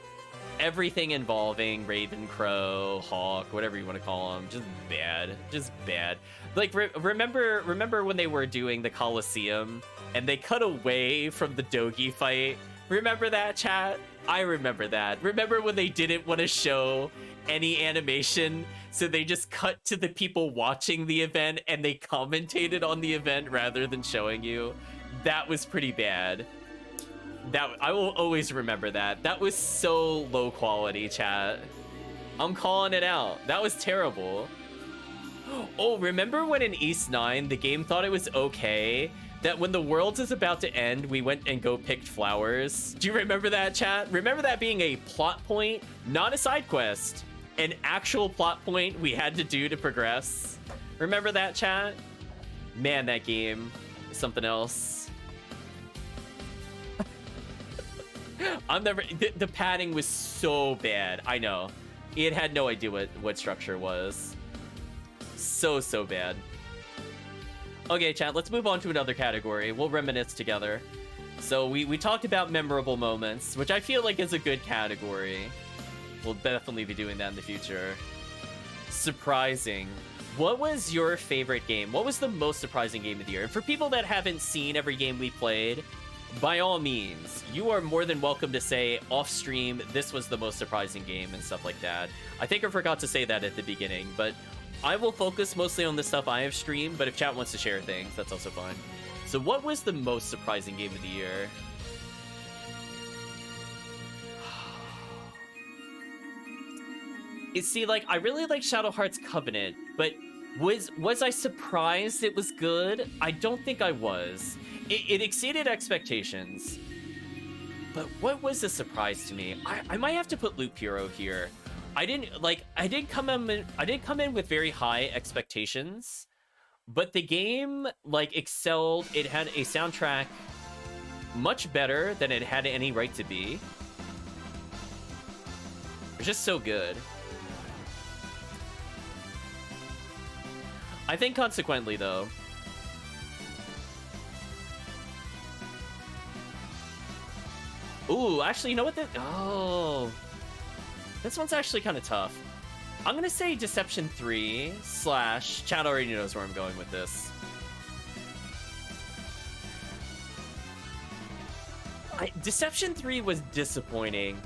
Speaker 1: everything involving Ravencrow, Hawk, whatever you want to call him, just bad. Just bad. Like, remember when they were doing the Colosseum and they cut away from the Dogi fight? Remember that, chat? I remember that. Remember when they didn't want to show any animation, so they just cut to the people watching the event and they commentated on the event rather than showing you? That was pretty bad. That I will always remember that. That was so low quality, chat. I'm calling it out. That was terrible. Oh, remember when in East 9, the game thought it was okay that when the world is about to end, we went and go picked flowers? Do you remember that, chat? Remember that being a plot point, not a side quest, an actual plot point we had to do to progress? Remember that, chat? Man, that game is something else. I'm never... The padding was so bad. I know. It had no idea what structure was. So bad. Okay, chat, let's move on to another category. We'll reminisce together. So we talked about memorable moments, which I feel like is a good category. We'll definitely be doing that in the future. Surprising. What was your favorite game? What was the most surprising game of the year? And for people that haven't seen every game we played, by all means, you are more than welcome to say off stream, this was the most surprising game and stuff like that. I think I forgot to say that at the beginning, but I will focus mostly on the stuff I have streamed, but if chat wants to share things, that's also fine. So what was the most surprising game of the year? You see, like, I really like Shadow Hearts Covenant, but was I surprised it was good? I don't think I was. It exceeded expectations. But what was a surprise to me? I might have to put Loop Hero here. I didn't come in with very high expectations, but the game like excelled. It had a soundtrack much better than it had any right to be. It's just so good. I think consequently though, ooh, actually, you know what? This one's actually kind of tough. I'm gonna say Deception 3 / Chad already knows where I'm going with this. Deception 3 was disappointing.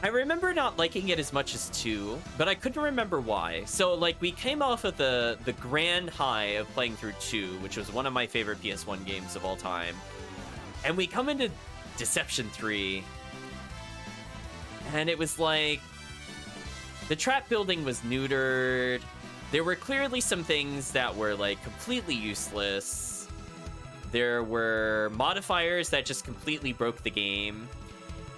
Speaker 1: I remember not liking it as much as 2, but I couldn't remember why. So, like, we came off of the grand high of playing through 2, which was one of my favorite PS1 games of all time. And we come into Deception 3, and it was like, the trap building was neutered. There were clearly some things that were, like, completely useless. There were modifiers that just completely broke the game.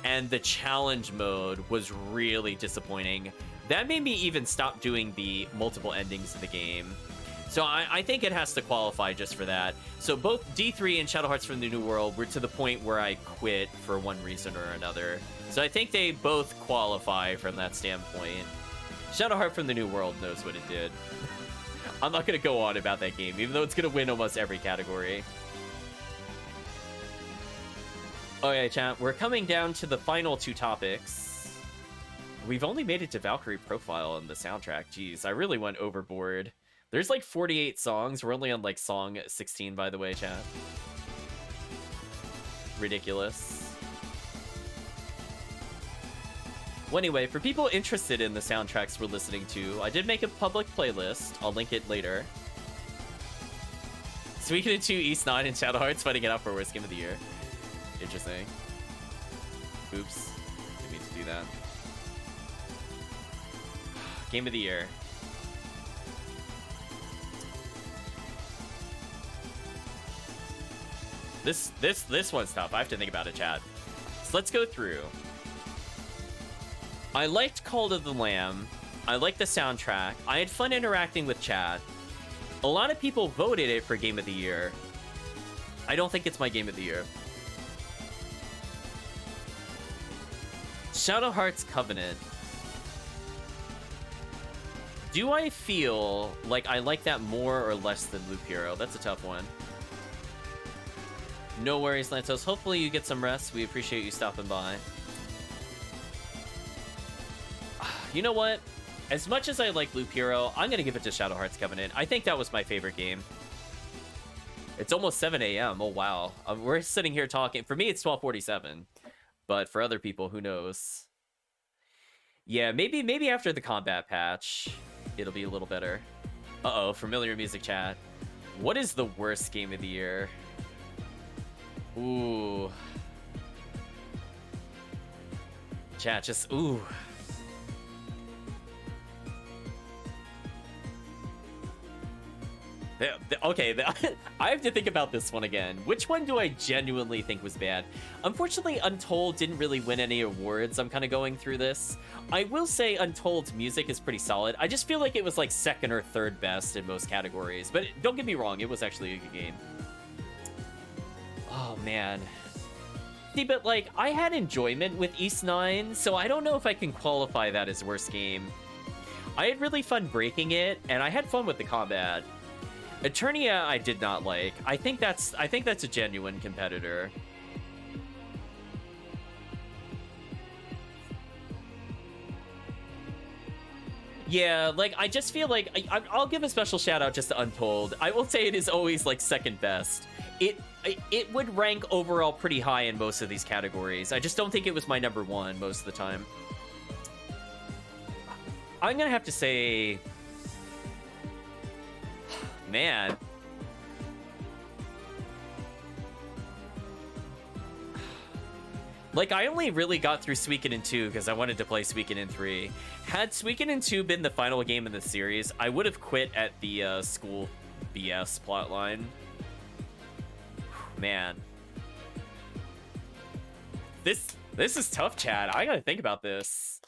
Speaker 1: And the challenge mode was really disappointing. That made me even stop doing the multiple endings of the game. So I think it has to qualify just for that. So both D3 and Shadow Hearts from the New World were to the point where I quit for one reason or another. So I think they both qualify from that standpoint. Shadow Heart from the New World knows what it did. I'm not going to go on about that game, even though it's going to win almost every category. Okay, chat, we're coming down to the final two topics. We've only made it to Valkyrie Profile on the soundtrack. Jeez, I really went overboard. There's like 48 songs. We're only on like song 16, by the way, chat. Ridiculous. Well, anyway, for people interested in the soundtracks we're listening to, I did make a public playlist. I'll link it later. Suikoden 2, East 9, and Shadow Hearts fighting it out for worst game of the year. Interesting. Oops. Didn't mean to do that. Game of the year. This one's tough. I have to think about it, chat. So let's go through. I liked Call of the Lamb. I liked the soundtrack. I had fun interacting with chat. A lot of people voted it for Game of the Year. I don't think it's my Game of the Year. Shadow Hearts Covenant. Do I feel like I like that more or less than Loop Hero? That's a tough one. No worries, Lantos. Hopefully you get some rest. We appreciate you stopping by. You know what? As much as I like Loop Hero, I'm going to give it to Shadow Hearts Covenant. I think that was my favorite game. It's almost 7 a.m. Oh, wow. We're sitting here talking. For me, it's 12:47. But for other people, who knows? Yeah, maybe after the combat patch, it'll be a little better. Uh-oh, familiar music chat. What is the worst game of the year? Ooh. Chat, just, ooh. Okay, I have to think about this one again. Which one do I genuinely think was bad? Unfortunately, Untold didn't really win any awards. I'm kind of going through this. I will say Untold's music is pretty solid. I just feel like it was like second or third best in most categories. But don't get me wrong, it was actually a good game. Oh, man. See, but like, I had enjoyment with East 9, so I don't know if I can qualify that as worst game. I had really fun breaking it, and I had fun with the combat. Eternia, I did not like. I think that's a genuine competitor. Yeah, like, I just feel like I'll give a special shout out just to Untold. I will say it is always like second best. It would rank overall pretty high in most of these categories. I just don't think it was my number one most of the time. I'm gonna have to say, man. Like, I only really got through Suikoden 2 because I wanted to play Suikoden 3. Had Suikoden 2 been the final game in the series, I would have quit at the school BS plotline. Man. This is tough, Chad. I gotta think about this.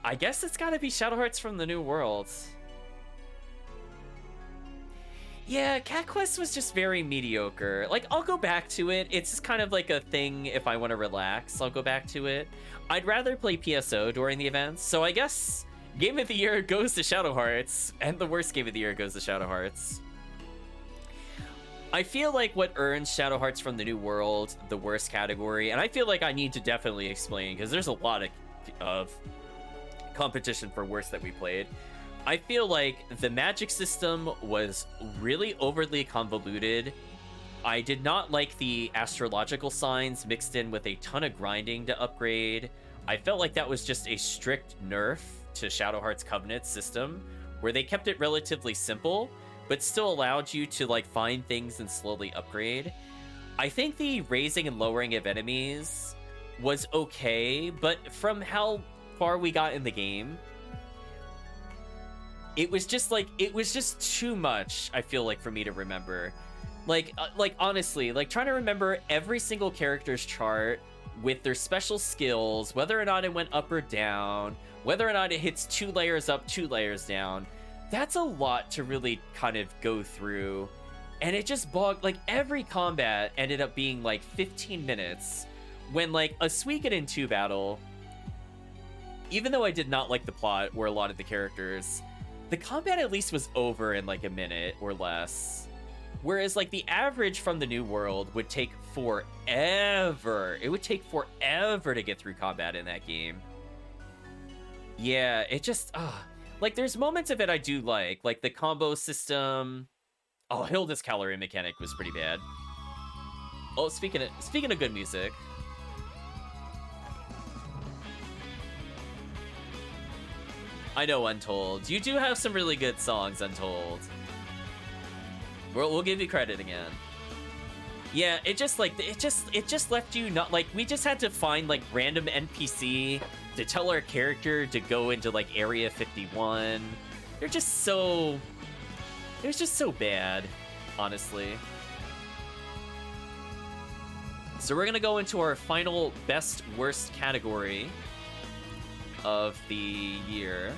Speaker 1: I guess it's gotta be Shadow Hearts from the New World. Yeah, Cat Quest was just very mediocre. Like, I'll go back to it. It's just kind of like a thing if I want to relax, I'll go back to it. I'd rather play PSO during the events, so I guess Game of the Year goes to Shadow Hearts, and the worst Game of the Year goes to Shadow Hearts. I feel like what earns Shadow Hearts from the New World the worst category, and I feel like I need to definitely explain, because there's a lot of competition for worst that we played. I feel like the magic system was really overly convoluted. I did not like the astrological signs mixed in with a ton of grinding to upgrade. I felt like that was just a strict nerf to Shadow Hearts Covenant system, where they kept it relatively simple, but still allowed you to like find things and slowly upgrade. I think the raising and lowering of enemies was okay, but from how far we got in the game, it was just too much, I feel like, for me to remember. Like honestly, like trying to remember every single character's chart with their special skills, whether or not it went up or down, whether or not it hits 2 layers up, 2 layers down. That's a lot to really kind of go through. And it just bogged, like, every combat ended up being like 15 minutes, when like a Suikoden 2 battle, even though I did not like the plot or a lot of the characters, the combat at least was over in like a minute or less. Whereas like the average from the New World would take forever. It would take forever to get through combat in that game. Yeah, it just, like there's moments of it I do like the combo system. Oh, Hilda's calorie mechanic was pretty bad. Oh, speaking of good music. I know Untold. You do have some really good songs, Untold. We'll give you credit again. Yeah, it just left you not like, we just had to find like random NPC to tell our character to go into like Area 51. It was just so bad, honestly. So we're gonna go into our final best worst category of the year.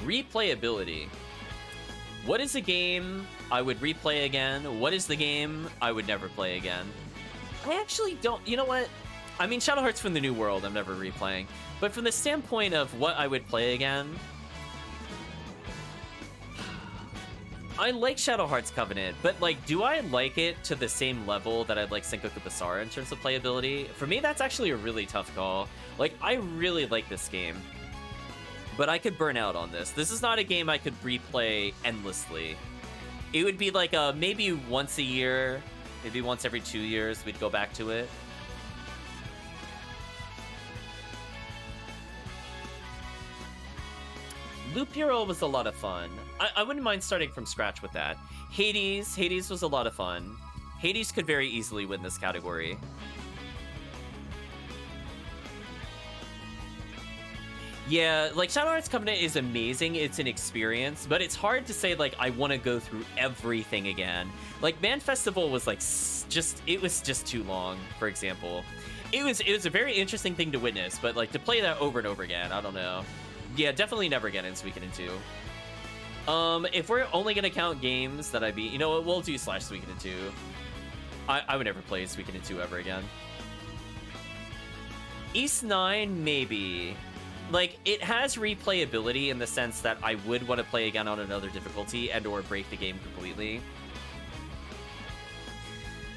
Speaker 1: Replayability. What is a game I would replay again? What is the game I would never play again? I actually don't, you know what? I mean, Shadow Hearts from the New World, I'm never replaying. But from the standpoint of what I would play again, I like Shadow Hearts Covenant, but like, do I like it to the same level that I'd like Sengoku Basara in terms of playability? For me, that's actually a really tough call. Like, I really like this game, but I could burn out on this. This is not a game I could replay endlessly. It would be like maybe once a year, maybe once every 2 years, we'd go back to it. Loop Hero was a lot of fun. I wouldn't mind starting from scratch with that. Hades was a lot of fun. Hades could very easily win this category. Yeah, like, Shadow Hearts Covenant is amazing. It's an experience, but it's hard to say, like, I want to go through everything again. Like, Man Festival was, like, it was just too long, for example. It was a very interesting thing to witness, but, like, to play that over and over again, I don't know. Yeah, definitely never again in Suikoden 2. If we're only gonna count games that I beat, you know what, we'll do / Suikoden 2. I would never play Suikoden 2 ever again. East 9, maybe. Like, it has replayability in the sense that I would want to play again on another difficulty and or break the game completely.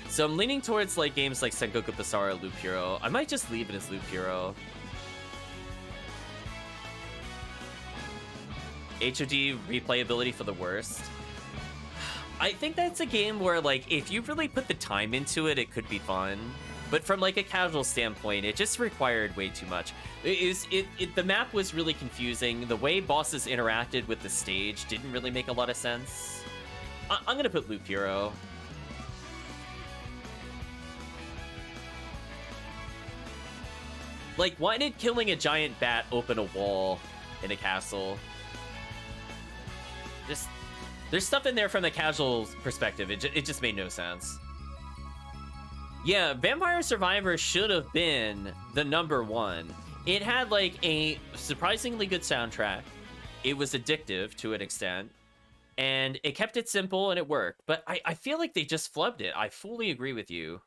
Speaker 1: So I'm leaning towards, like, games like Sengoku Basara, Loop Hero. I might just leave it as Loop Hero. HOD replayability for the worst. I think that's a game where, like, if you really put the time into it, it could be fun. But from, like, a casual standpoint, it just required way too much. The map was really confusing. The way bosses interacted with the stage didn't really make a lot of sense. I'm gonna put Loop Hero. Like, why did killing a giant bat open a wall in a castle? Just, there's stuff in there from the casual perspective. It just made no sense. Yeah, Vampire Survivor should have been the #1. It had, like, a surprisingly good soundtrack. It was addictive to an extent. And it kept it simple and it worked. But I feel like they just flubbed it. I fully agree with you.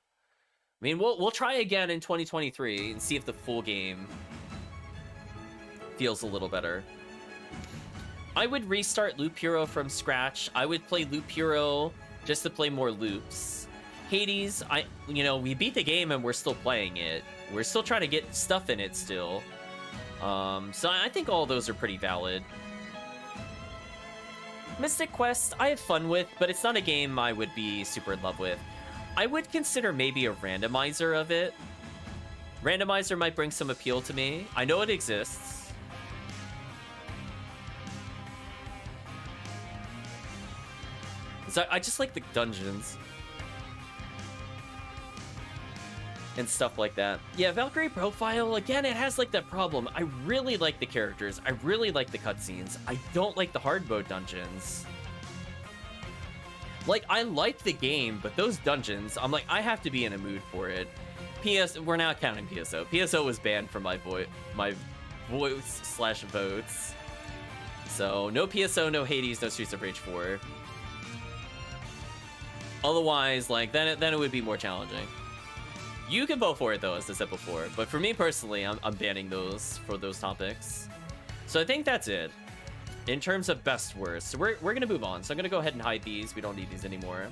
Speaker 1: I mean, we'll try again in 2023 and see if the full game feels a little better. I would restart Loop Hero from scratch. I would play Loop Hero just to play more loops. Hades, we beat the game and we're still playing it. We're still trying to get stuff in it still. So I think all those are pretty valid. Mystic Quest, I have fun with, but it's not a game I would be super in love with. I would consider maybe a randomizer of it. Randomizer might bring some appeal to me. I know it exists. So I just like the dungeons. And stuff like that. Yeah, Valkyrie Profile, again, it has, like, that problem. I really like the characters. I really like the cutscenes. I don't like the hard mode dungeons. Like, I like the game, but those dungeons, I'm like, I have to be in a mood for it. We're not counting PSO. PSO was banned from my voice/votes. So, no PSO, no Hades, no Streets of Rage 4. Otherwise, like, then it would be more challenging. You can vote for it, though, as I said before. But for me personally, I'm banning those for those topics. So I think that's it. In terms of best worst. So we're going to move on. So I'm going to go ahead and hide these. We don't need these anymore.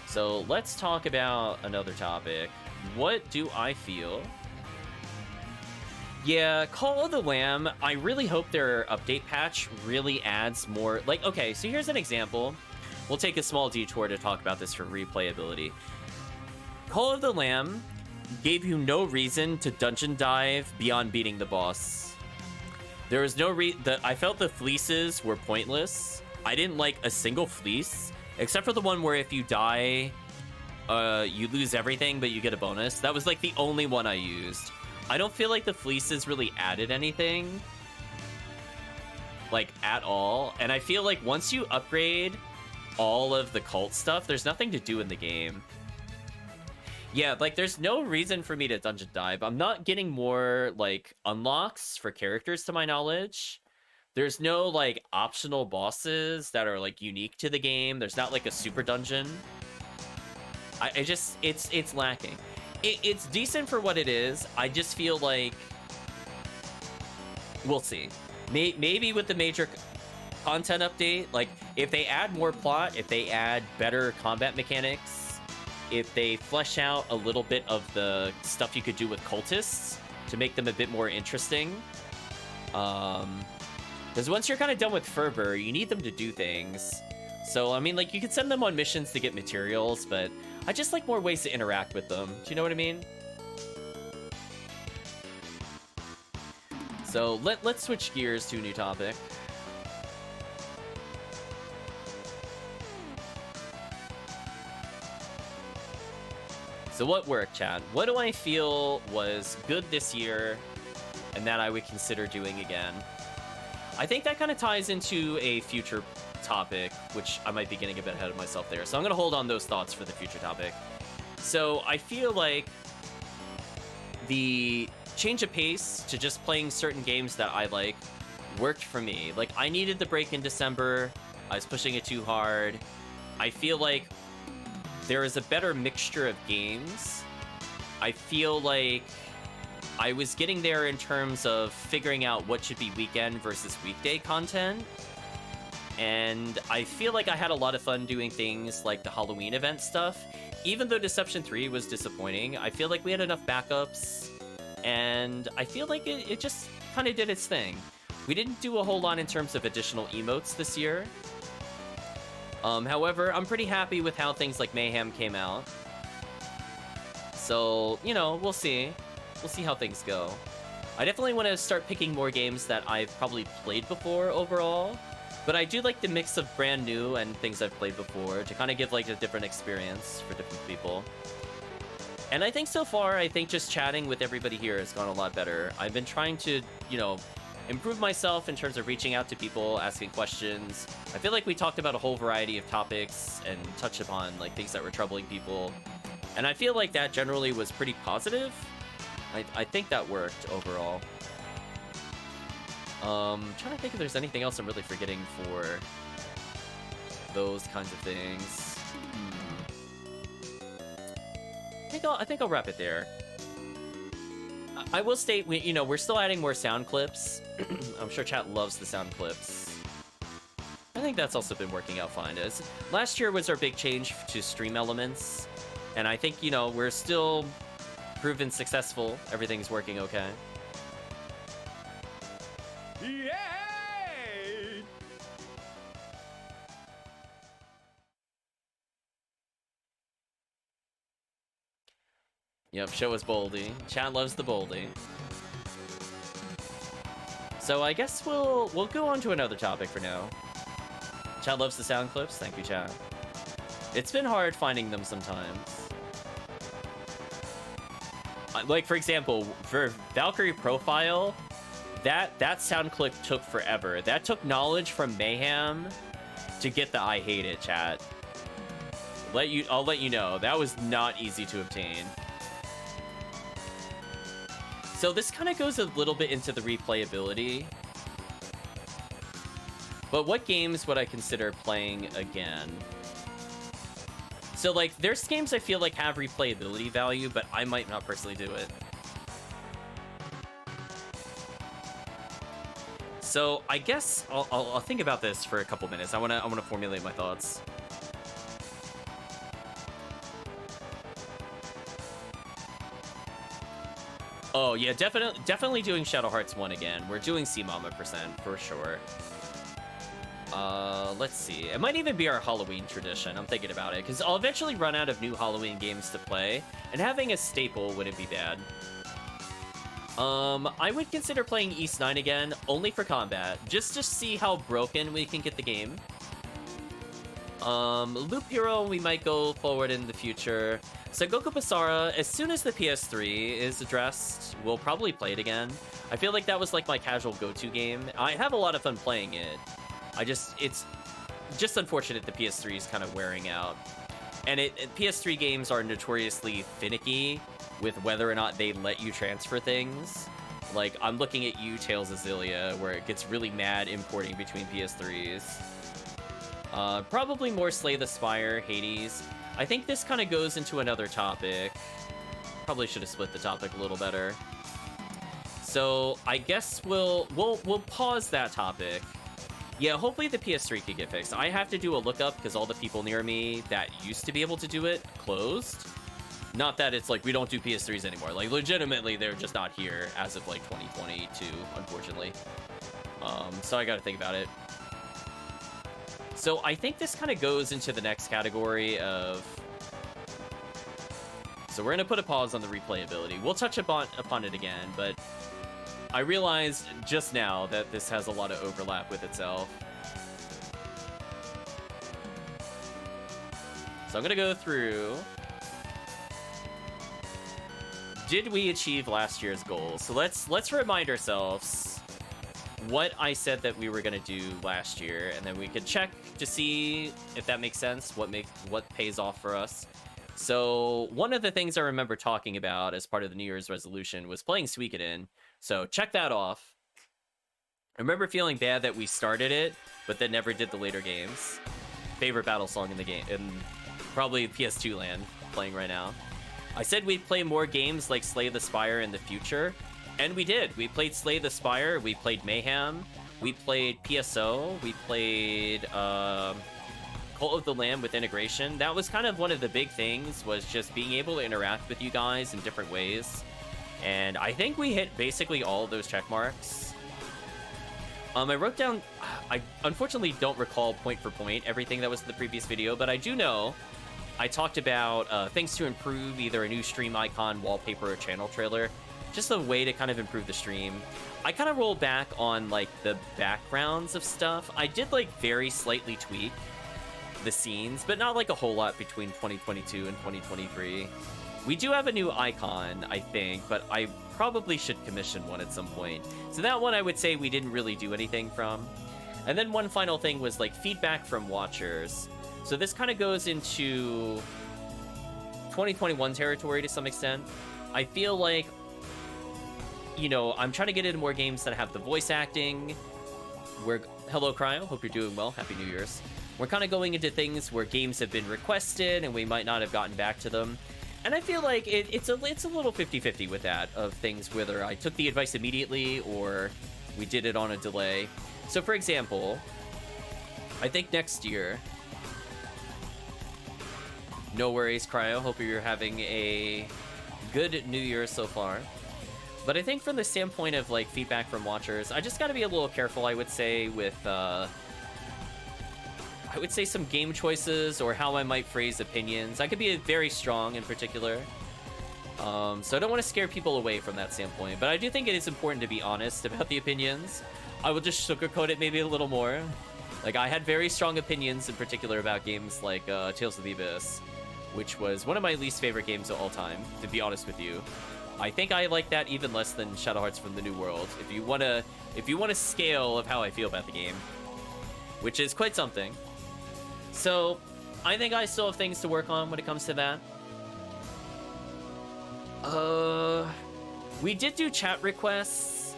Speaker 1: So let's talk about another topic. What do I feel? Yeah, Call of the Lamb, I really hope their update patch really adds more. Like, okay, so here's an example. We'll take a small detour to talk about this for replayability. Call of the Lamb gave you no reason to dungeon dive beyond beating the boss. There was no I felt the fleeces were pointless. I didn't like a single fleece, except for the one where if you die, you lose everything, but you get a bonus. That was, like, the only one I used. I don't feel like the fleeces really added anything, like, at all. And I feel like once you upgrade all of the cult stuff, there's nothing to do in the game. Yeah, like, there's no reason for me to dungeon dive. I'm not getting more, like, unlocks for characters to my knowledge. There's no, like, optional bosses that are, like, unique to the game. There's not, like, a super dungeon. It's lacking. It's decent for what it is. I just feel like we'll see. Maybe with the major content update, like, if they add more plot, if they add better combat mechanics, if they flesh out a little bit of the stuff you could do with cultists to make them a bit more interesting. Because once you're kind of done with Fervor, you need them to do things. So, I mean, like, you could send them on missions to get materials, but I just like more ways to interact with them. Do you know what I mean? So let's switch gears to a new topic. So what worked, Chad? What do I feel was good this year and that I would consider doing again? I think that kind of ties into a future topic, which I might be getting a bit ahead of myself there. So I'm going to hold on those thoughts for the future topic. So I feel like the change of pace to just playing certain games that I like worked for me. Like, I needed the break in December. I was pushing it too hard. I feel like there is a better mixture of games. I feel like I was getting there in terms of figuring out what should be weekend versus weekday content. And I feel like I had a lot of fun doing things like the Halloween event stuff. Even though Deception 3 was disappointing, I feel like we had enough backups. And I feel like it just kind of did its thing. We didn't do a whole lot in terms of additional emotes this year. However, I'm pretty happy with how things like Mayhem came out. So, you know, we'll see. We'll see how things go. I definitely want to start picking more games that I've probably played before overall. But I do like the mix of brand new and things I've played before to kind of give like a different experience for different people. And I think so far, I think just chatting with everybody here has gone a lot better. I've been trying to, you know, improve myself in terms of reaching out to people, asking questions. I feel like we talked about a whole variety of topics and touched upon like things that were troubling people. And I feel like that generally was pretty positive. I think that worked overall. Trying to think if there's anything else I'm really forgetting for those kinds of things. I think I'll wrap it there. I will state, we're still adding more sound clips. I'm sure chat loves the sound clips. I think that's also been working out fine. Last year was our big change to stream elements, and I think, we're still proven successful. Everything's working okay.
Speaker 2: Yay!
Speaker 1: Yep, show us Boldy. Chat loves the Boldy. So I guess we'll go on to another topic for now. Chat loves the sound clips. Thank you, chat. It's been hard finding them sometimes. Like, for example, for Valkyrie Profile, that sound clip took forever. That took knowledge from Mayhem to get the I hate it, chat. I'll let you know. That was not easy to obtain. So this kind of goes a little bit into the replayability. But what games would I consider playing again? So, like, there's games I feel like have replayability value, but I might not personally do it. So, I guess I'll think about this for a couple minutes. I wanna formulate my thoughts. Oh, yeah, definitely doing Shadow Hearts 1 again. We're doing C-Mama% for sure. Let's see. It might even be our Halloween tradition. I'm thinking about it, because I'll eventually run out of new Halloween games to play, and having a staple wouldn't be bad. I would consider playing East 9 again, only for combat, just to see how broken we can get the game. Loop Hero, we might go forward in the future. So Goku Basara, as soon as the PS3 is addressed, we'll probably play it again. I feel like that was like my casual go-to game. I have a lot of fun playing it. It's just unfortunate the PS3 is kind of wearing out. And PS3 games are notoriously finicky with whether or not they let you transfer things. Like, I'm looking at you, Tales of Xillia, where it gets really mad importing between PS3s. Probably more Slay the Spire, Hades. I think this kind of goes into another topic. Probably should have split the topic a little better. So I guess we'll pause that topic. Yeah, hopefully the PS3 could get fixed. I have to do a lookup because all the people near me that used to be able to do it closed. Not that it's like we don't do PS3s anymore. Like, legitimately, they're just not here as of like 2022, unfortunately. So I got to think about it. So I think this kind of goes into the next category of... So we're going to put a pause on the replayability. We'll touch upon it again, but I realized just now that this has a lot of overlap with itself. So I'm gonna go through. Did we achieve last year's goal? So let's remind ourselves what I said that we were gonna do last year, and then we could check to see if that makes sense, what pays off for us. So one of the things I remember talking about as part of the New Year's resolution was playing Suikoden. So check that off. I remember feeling bad that we started it, but then never did the later games. Favorite battle song in the game, in probably PS2 land, playing right now. I said we'd play more games like Slay the Spire in the future, and we did. We played Slay the Spire, we played Mayhem, we played PSO, we played Cult of the Lamb with integration. That was kind of one of the big things, was just being able to interact with you guys in different ways. And I think we hit basically all of those check marks. I wrote down, I unfortunately don't recall point for point everything that was in the previous video, but I do know I talked about things to improve, either a new stream icon, wallpaper, or channel trailer. Just a way to kind of improve the stream. I kind of rolled back on like the backgrounds of stuff. I did like very slightly tweak the scenes, but not like a whole lot between 2022 and 2023. We do have a new icon, I think, but I probably should commission one at some point. So that one I would say we didn't really do anything from. And then one final thing was like feedback from watchers. So this kind of goes into 2021 territory to some extent. I feel like, you know, I'm trying to get into more games that have the voice acting. Hello, Cryo. Hope you're doing well. Happy New Year's. We're kind of going into things where games have been requested and we might not have gotten back to them. And I feel like it's a little 50-50 with that, of things whether I took the advice immediately or we did it on a delay. So for example, I think next year... No worries, Cryo. Hope you're having a good New Year so far. But I think from the standpoint of like feedback from watchers, I just got to be a little careful, I would say, with some game choices or how I might phrase opinions. I could be very strong in particular. So I don't want to scare people away from that standpoint. But I do think it is important to be honest about the opinions. I will just sugarcoat it maybe a little more. Like, I had very strong opinions in particular about games like Tales of the Abyss, which was one of my least favorite games of all time, to be honest with you. I think I like that even less than Shadow Hearts from the New World, if you want a scale of how I feel about the game, which is quite something. So, I think I still have things to work on when it comes to that. We did do chat requests,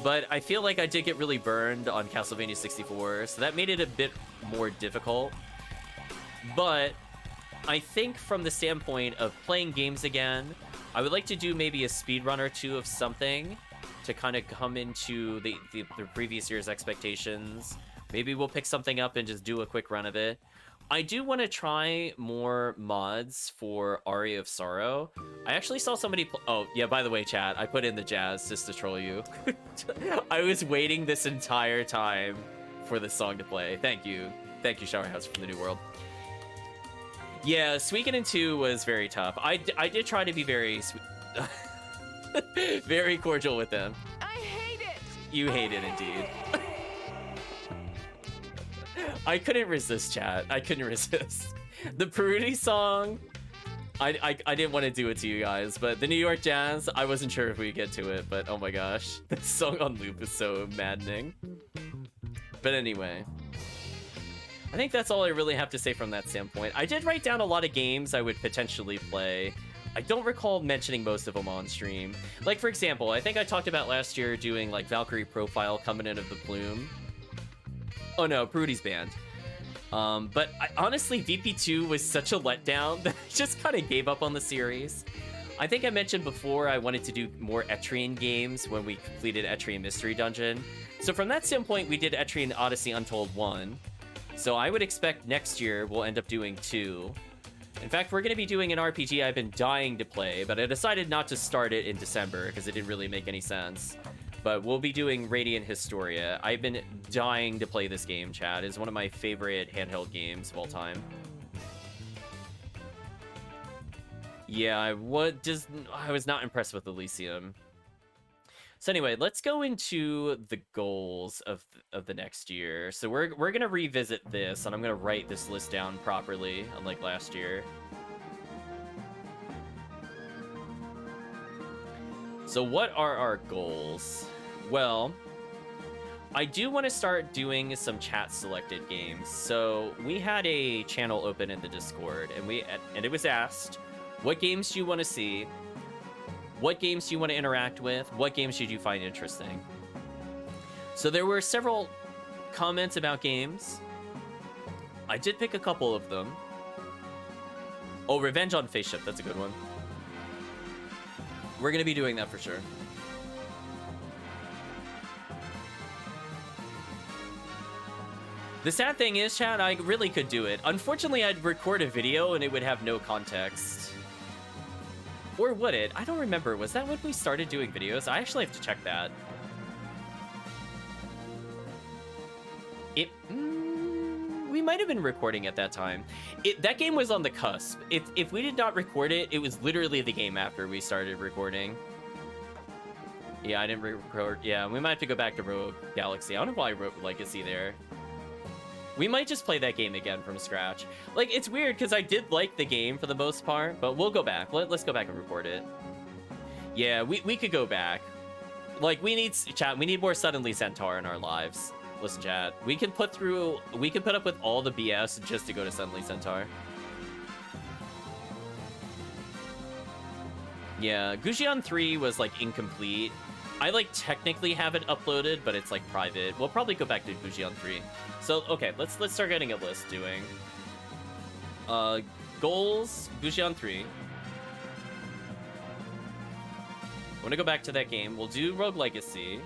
Speaker 1: but I feel like I did get really burned on Castlevania 64, so that made it a bit more difficult. But I think from the standpoint of playing games again, I would like to do maybe a speedrun or two of something to kind of come into the previous year's expectations. Maybe we'll pick something up and just do a quick run of it. I do want to try more mods for Aria of Sorrow. I actually saw somebody... Oh, yeah, by the way, chat, I put in the jazz just to troll you. I was waiting this entire time for this song to play. Thank you. Thank you, Shower House from the New World. Yeah, Suikoden 2 was very tough. I did try to be very very cordial with them.
Speaker 2: I hate it!
Speaker 1: You hate it, indeed. I couldn't resist, chat. I couldn't resist. The Peruti song, I didn't want to do it to you guys, but the New York Jazz, I wasn't sure if we'd get to it, but oh my gosh. This song on loop is so maddening. But anyway, I think that's all I really have to say from that standpoint. I did write down a lot of games I would potentially play. I don't recall mentioning most of them on stream. Like, for example, I think I talked about last year doing, like, Valkyrie Profile, Covenant of the Plume. Oh no, Bruti's band. But honestly, VP2 was such a letdown that I just kind of gave up on the series. I think I mentioned before I wanted to do more Etrian games when we completed Etrian Mystery Dungeon. So from that standpoint, we did Etrian Odyssey Untold 1. So I would expect next year we'll end up doing 2. In fact, we're going to be doing an RPG I've been dying to play, but I decided not to start it in December because it didn't really make any sense. But we'll be doing Radiant Historia. I've been dying to play this game, chat. It's one of my favorite handheld games of all time. Yeah, I was not impressed with Elysium. So anyway, let's go into the goals of the next year. So we're gonna revisit this, and I'm gonna write this list down properly, unlike last year. So what are our goals? Well, I do want to start doing some chat selected games. So we had a channel open in the Discord, and it was asked, what games do you want to see? What games do you want to interact with? What games did you find interesting? So there were several comments about games. I did pick a couple of them. Oh, Revenge on Face Ship, that's a good one. We're going to be doing that for sure. The sad thing is, chat, I really could do it. Unfortunately, I'd record a video and it would have no context. Or would it? I don't remember. Was that when we started doing videos? I actually have to check that. We might have been recording at that time. That game was on the cusp. If we did not record it, it was literally the game after we started recording. Yeah, I didn't record. Yeah, we might have to go back to Rogue Galaxy. I don't know why I wrote Legacy there. We might just play that game again from scratch. Like, it's weird because I did like the game for the most part, but we'll go back. Let's go back and record it. Yeah, we could go back. Like, we need more Suddenly Centaur in our lives. Listen, chat, we can put up with all the BS just to go to Suddenly Centaur. Yeah, Gujian 3 was, like, incomplete. I, like, technically have it uploaded, but it's, like, private. We'll probably go back to Gujian 3. So, okay, let's start getting a list doing. Goals, Gujian 3. I want to go back to that game. We'll do Rogue Legacy.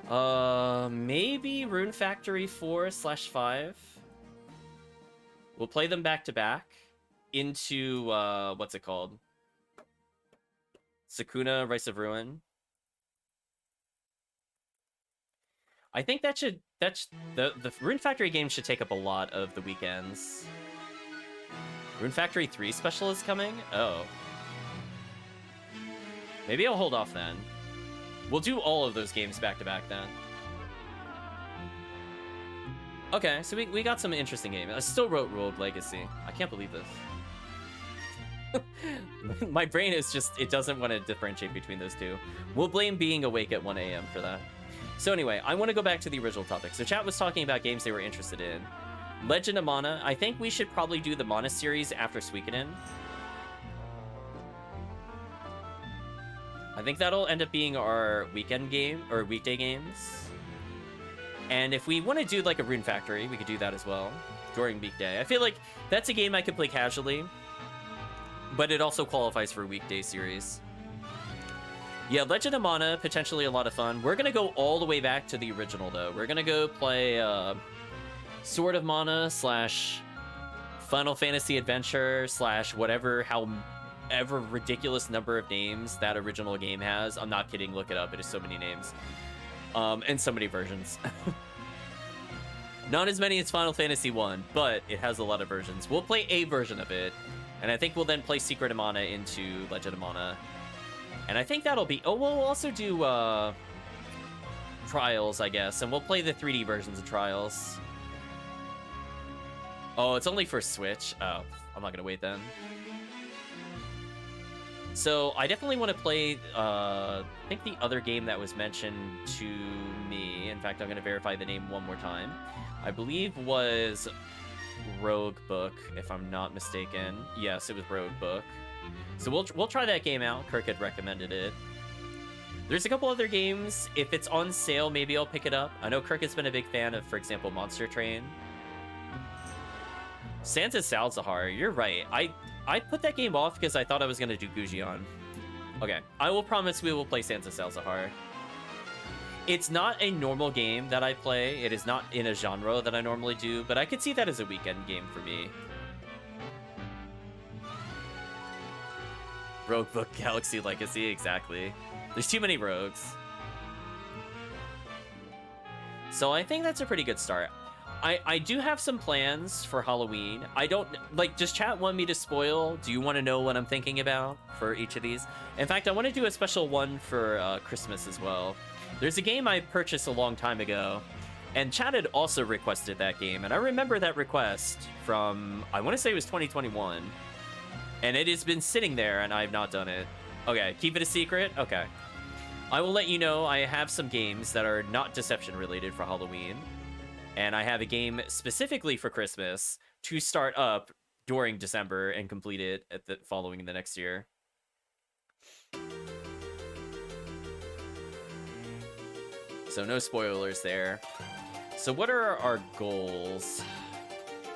Speaker 1: Maybe Rune Factory 4/5. We'll play them back to back into, what's it called? Sakuna, Rise of Ruin. I think the Rune Factory game should take up a lot of the weekends. Rune Factory 3 special is coming? Oh. Maybe I'll hold off then. We'll do all of those games back to back then. Okay, so we got some interesting games. I still wrote Rogue Legacy. I can't believe this. My brain is just, it doesn't want to differentiate between those two. We'll blame being awake at 1 a.m. for that. So anyway, I want to go back to the original topic. So chat was talking about games they were interested in. Legend of Mana. I think we should probably do the Mana series after Suikoden. I think that'll end up being our weekend game, or weekday games. And if we want to do like a Rune Factory, we could do that as well during weekday. I feel like that's a game I could play casually, but it also qualifies for a weekday series. Yeah, Legend of Mana, potentially a lot of fun. We're going to go all the way back to the original, though. We're going to go play Sword of Mana / Final Fantasy Adventure / whatever, however ridiculous number of names that original game has. I'm not kidding, look it up. It is so many names. And so many versions. Not as many as Final Fantasy 1, but it has a lot of versions. We'll play a version of it, and I think we'll then play Secret of Mana into Legend of Mana. And I think that'll be... Oh, we'll also do Trials, I guess, and we'll play the 3D versions of Trials. Oh, it's only for Switch? Oh, I'm not going to wait then. So I definitely want to play, I think the other game that was mentioned to me, in fact, I'm going to verify the name one more time, I believe was Rogue Book, if I'm not mistaken. Yes, it was Rogue Book. So we'll try that game out. Kirk had recommended it. There's a couple other games. If it's on sale, maybe I'll pick it up. I know Kirk has been a big fan of, for example, Monster Train. Santa Salzahar, you're right. I put that game off because I thought I was going to do Gujian. Okay, I will promise we will play Santa Salzahar. It's not a normal game that I play. It is not in a genre that I normally do, but I could see that as a weekend game for me. Rogue Book Galaxy Legacy, exactly. There's too many rogues. So I think that's a pretty good start. I do have some plans for Halloween. I don't, like, does chat want me to spoil? Do you want to know what I'm thinking about for each of these? In fact, I want to do a special one for Christmas as well. There's a game I purchased a long time ago, and chat had also requested that game, and I remember that request from, I want to say it was 2021, and it has been sitting there, and I have not done it. Okay, keep it a secret? Okay. I will let you know I have some games that are not Deception related for Halloween. And I have a game specifically for Christmas to start up during December and complete it at the following the next year. So no spoilers there. So what are our goals?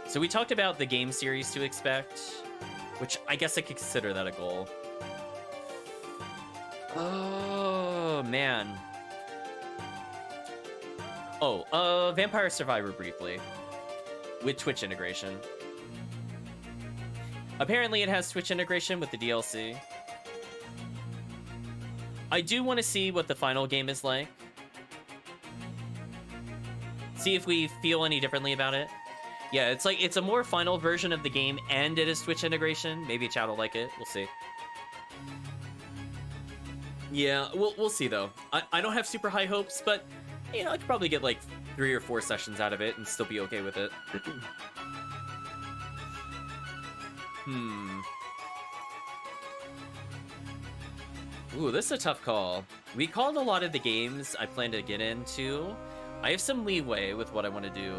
Speaker 1: So we talked about the game series to expect, which I guess I could consider that a goal. Oh, man. Oh, Vampire Survivor briefly. With Twitch integration. Apparently it has Twitch integration with the DLC. I do want to see what the final game is like. See if we feel any differently about it. Yeah, it's like, it's a more final version of the game and it is Twitch integration. Maybe chat will like it. We'll see. Yeah, we'll see though. I don't have super high hopes, but you know, I could probably get like 3 or 4 sessions out of it and still be okay with it. Ooh, this is a tough call. We called a lot of the games I plan to get into. I have some leeway with what I want to do.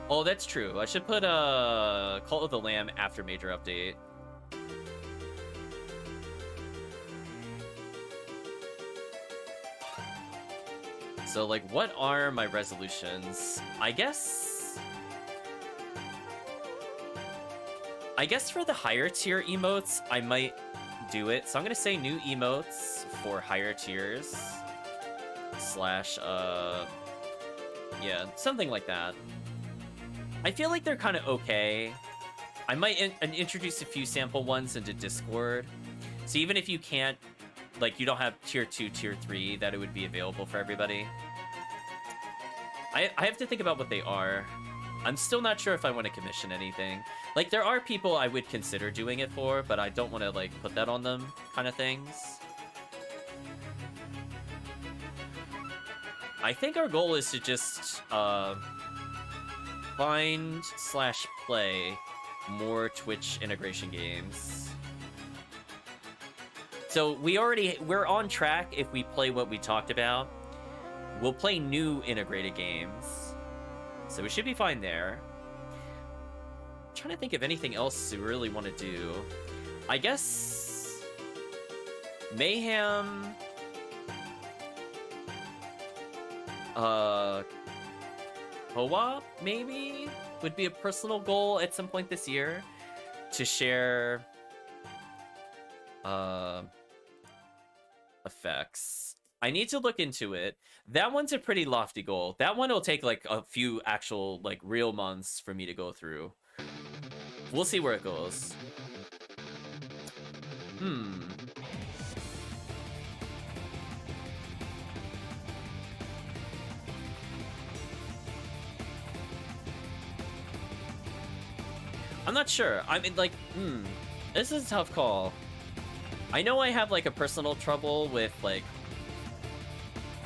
Speaker 1: Oh, that's true. I should put Cult of the Lamb after major update. So, like, what are my resolutions? I guess for the higher tier emotes, I might do it. So I'm gonna say new emotes for higher tiers. Slash, yeah, something like that. I feel like they're kind of okay. I might introduce a few sample ones into Discord. So even if you can't, like, you don't have tier 2, tier 3, that it would be available for everybody. I have to think about what they are. I'm still not sure if I want to commission anything. Like, there are people I would consider doing it for, but I don't want to, like, put that on them kind of things. I think our goal is to just find/play more Twitch integration games. So we're on track if we play what we talked about. We'll play new integrated games. So we should be fine there. I'm trying to think of anything else we really want to do. I guess Mayhem. Co-op maybe would be a personal goal at some point this year to share effects. I need to look into it. That one's a pretty lofty goal. That one will take like a few actual like real months for me to go through. We'll see where it goes. I'm not sure. I mean, like, this is a tough call. I know I have, like, a personal trouble with, like,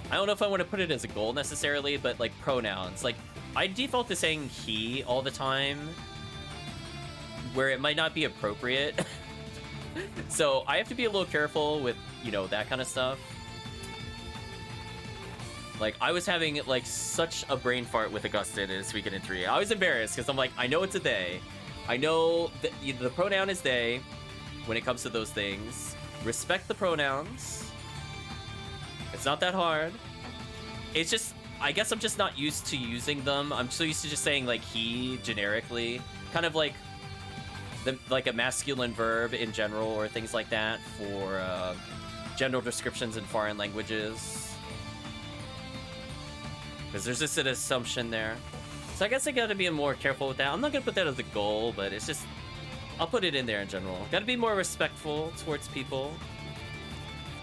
Speaker 1: I don't know if I want to put it as a goal necessarily, but, like, pronouns. Like, I default to saying he all the time, where it might not be appropriate. So I have to be a little careful with, you know, that kind of stuff. Like, I was having, like, such a brain fart with Augustin in Suikoden 3. I was embarrassed, because I'm like, I know it's a they. I know that the pronoun is they when it comes to those things. Respect the pronouns. It's not that hard. It's just, I guess I'm just not used to using them. I'm so used to just saying, like, he generically. Kind of like a masculine verb in general or things like that for gender descriptions in foreign languages. Because there's just an assumption there. So I guess I gotta be more careful with that. I'm not gonna put that as a goal, but it's just, I'll put it in there in general. Gotta be more respectful towards people.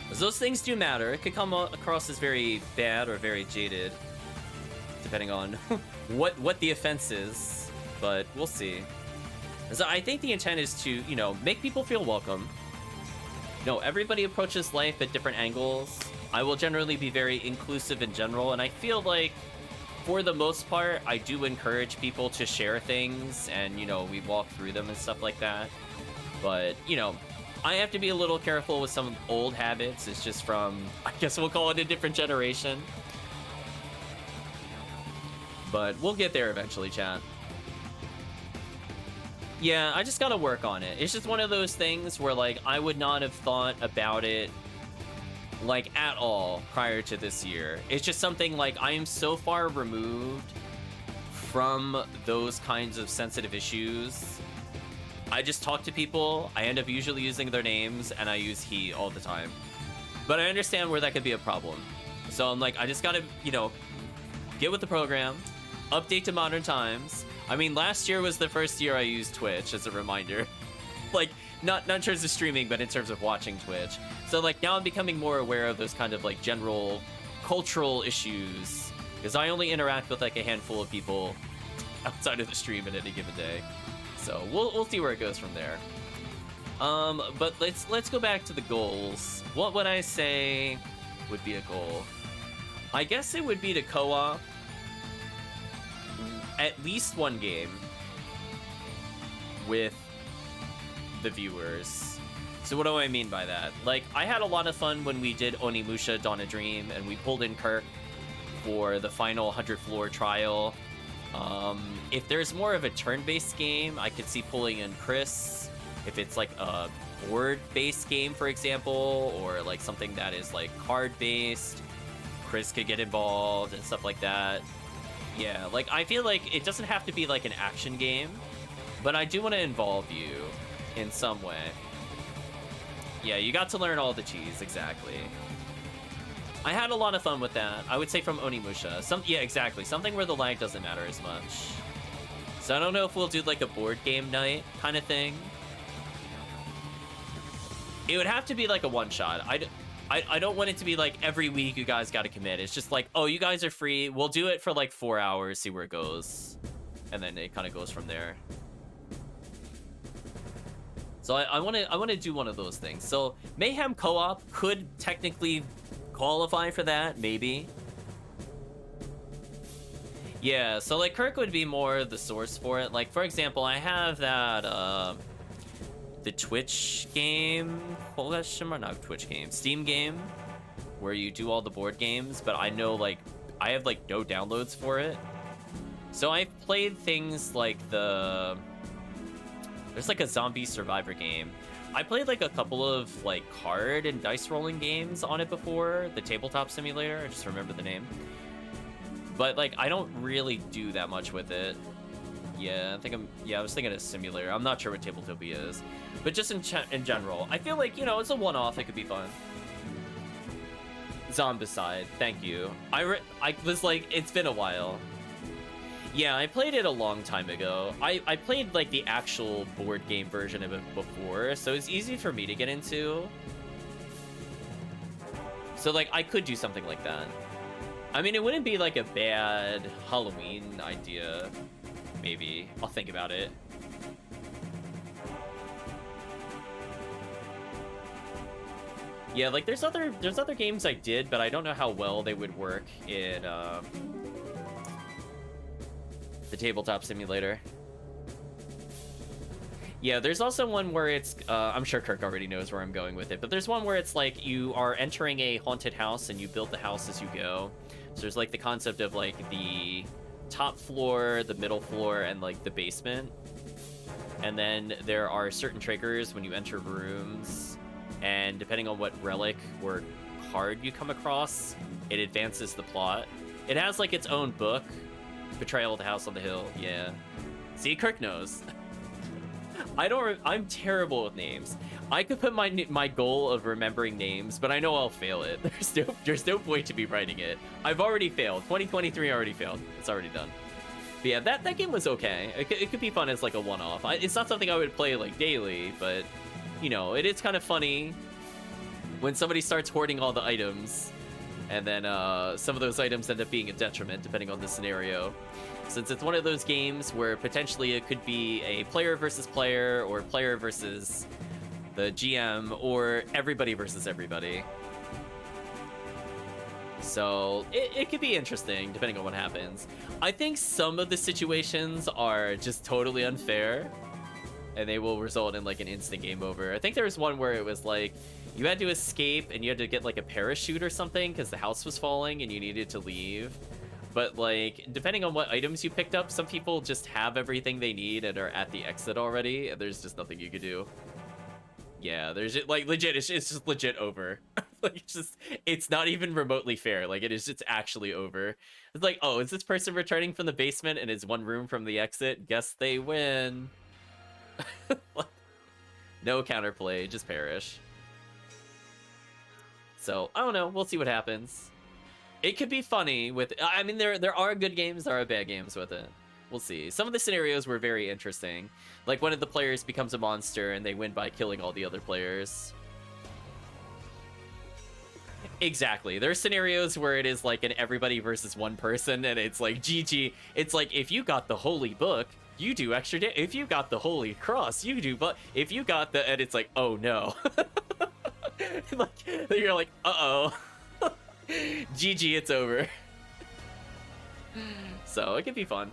Speaker 1: Because those things do matter. It could come across as very bad or very jaded. depending on what the offense is, but we'll see. So I think the intent is to, you know, make people feel welcome. No, everybody approaches life at different angles. I will generally be very inclusive in general, and I feel like, for the most part, I do encourage people to share things, and, you know, we walk through them and stuff like that. But, you know, I have to be a little careful with some old habits. It's just from, I guess we'll call it a different generation. But we'll get there eventually, chat. Yeah, I just gotta work on it. It's just one of those things where, like, I would not have thought about it, like, at all prior to this year. It's just something, like, I am so far removed from those kinds of sensitive issues. I just talk to people, I end up usually using their names, and I use he all the time. But I understand where that could be a problem. So I'm like, I just gotta, you know, get with the program, update to modern times. I mean, last year was the first year I used Twitch, as a reminder. Like, not in terms of streaming, but in terms of watching Twitch. So, like, now I'm becoming more aware of those kind of, like, general cultural issues. Because I only interact with, like, a handful of people outside of the stream at any given day. So, we'll see where it goes from there. But let's go back to the goals. What would I say would be a goal? I guess it would be to co-op at least one game with the viewers. So what do I mean by that? Like, I had a lot of fun when we did Onimusha Dawn of Dream, and we pulled in Kirk for the final 100 floor trial. If there's more of a turn-based game, I could see pulling in Chris. If it's like a board-based game, for example, or like something that is like card-based, Chris could get involved and stuff like that. Yeah, like, I feel like it doesn't have to be like an action game, but I do want to involve you in some way. Yeah, you got to learn all the cheese, exactly. I had a lot of fun with that. I would say from Onimusha. Yeah, exactly. Something where the lag doesn't matter as much. So I don't know if we'll do like a board game night kind of thing. It would have to be like a one-shot. I don't want it to be like every week you guys got to commit. It's just like, oh, you guys are free. We'll do it for like 4 hours, see where it goes. And then it kind of goes from there. So I want to do one of those things. So Mayhem Co-op could technically qualify for that, maybe. Yeah, so like Kirk would be more the source for it. Like, for example, I have that the Twitch game, not Twitch game, Steam game, where you do all the board games, but I know, like, I have like no downloads for it. So I've played things like there's like a zombie survivor game. I played like a couple of like card and dice rolling games on it before, the tabletop simulator, I just remember the name. But like, I don't really do that much with it. Yeah, I was thinking of simulator. I'm not sure what Tabletopia is. But just in general, I feel like, you know, it's a one-off. It could be fun. Zombicide, thank you. I was like, it's been a while. Yeah, I played it a long time ago. I played, like, the actual board game version of it before, so it's easy for me to get into. So, like, I could do something like that. I mean, it wouldn't be, like, a bad Halloween idea. Maybe. I'll think about it. Yeah, like, there's other games I did, but I don't know how well they would work in, the tabletop simulator. Yeah, there's also one where it's, I'm sure Kirk already knows where I'm going with it, but there's one where it's like you are entering a haunted house and you build the house as you go. So there's like the concept of like the top floor, the middle floor, and like the basement. And then there are certain triggers when you enter rooms, and depending on what relic or card you come across, it advances the plot. It has like its own book. Betrayal of the House on the Hill. Yeah. See, Kirk knows. I'm terrible with names. I could put my goal of remembering names, but I know I'll fail it. There's no point to be writing it. I've already failed. 2023 already failed. It's already done. But yeah, that game was okay. It could be fun as like a one-off. It's not something I would play like daily, but you know, it is kind of funny when somebody starts hoarding all the items And then some of those items end up being a detriment depending on the scenario. Since it's one of those games where potentially it could be a player versus player, or player versus the GM, or everybody versus everybody. So it could be interesting depending on what happens. I think some of the situations are just totally unfair, and they will result in like an instant game over. I think there was one where it was like you had to escape and you had to get like a parachute or something because the house was falling and you needed to leave. But like, depending on what items you picked up, some people just have everything they need and are at the exit already, and there's just nothing you could do. Yeah, there's like legit, it's just legit over. Like, it's not even remotely fair. Like, it's actually over. It's like, oh, is this person returning from the basement and is one room from the exit? Guess they win. No counterplay, just perish. So, I don't know, we'll see what happens. It could be funny with, I mean, there are good games, there are bad games with it. We'll see. Some of the scenarios were very interesting. Like, one of the players becomes a monster and they win by killing all the other players. Exactly. There are scenarios where it is like an everybody versus one person, and it's like, GG. It's like, if you got the holy book, you do extra damage. If you got the holy cross, you do, but if you got the, and it's like, oh no. Like, you're like, uh-oh. GG, it's over. So, it could be fun.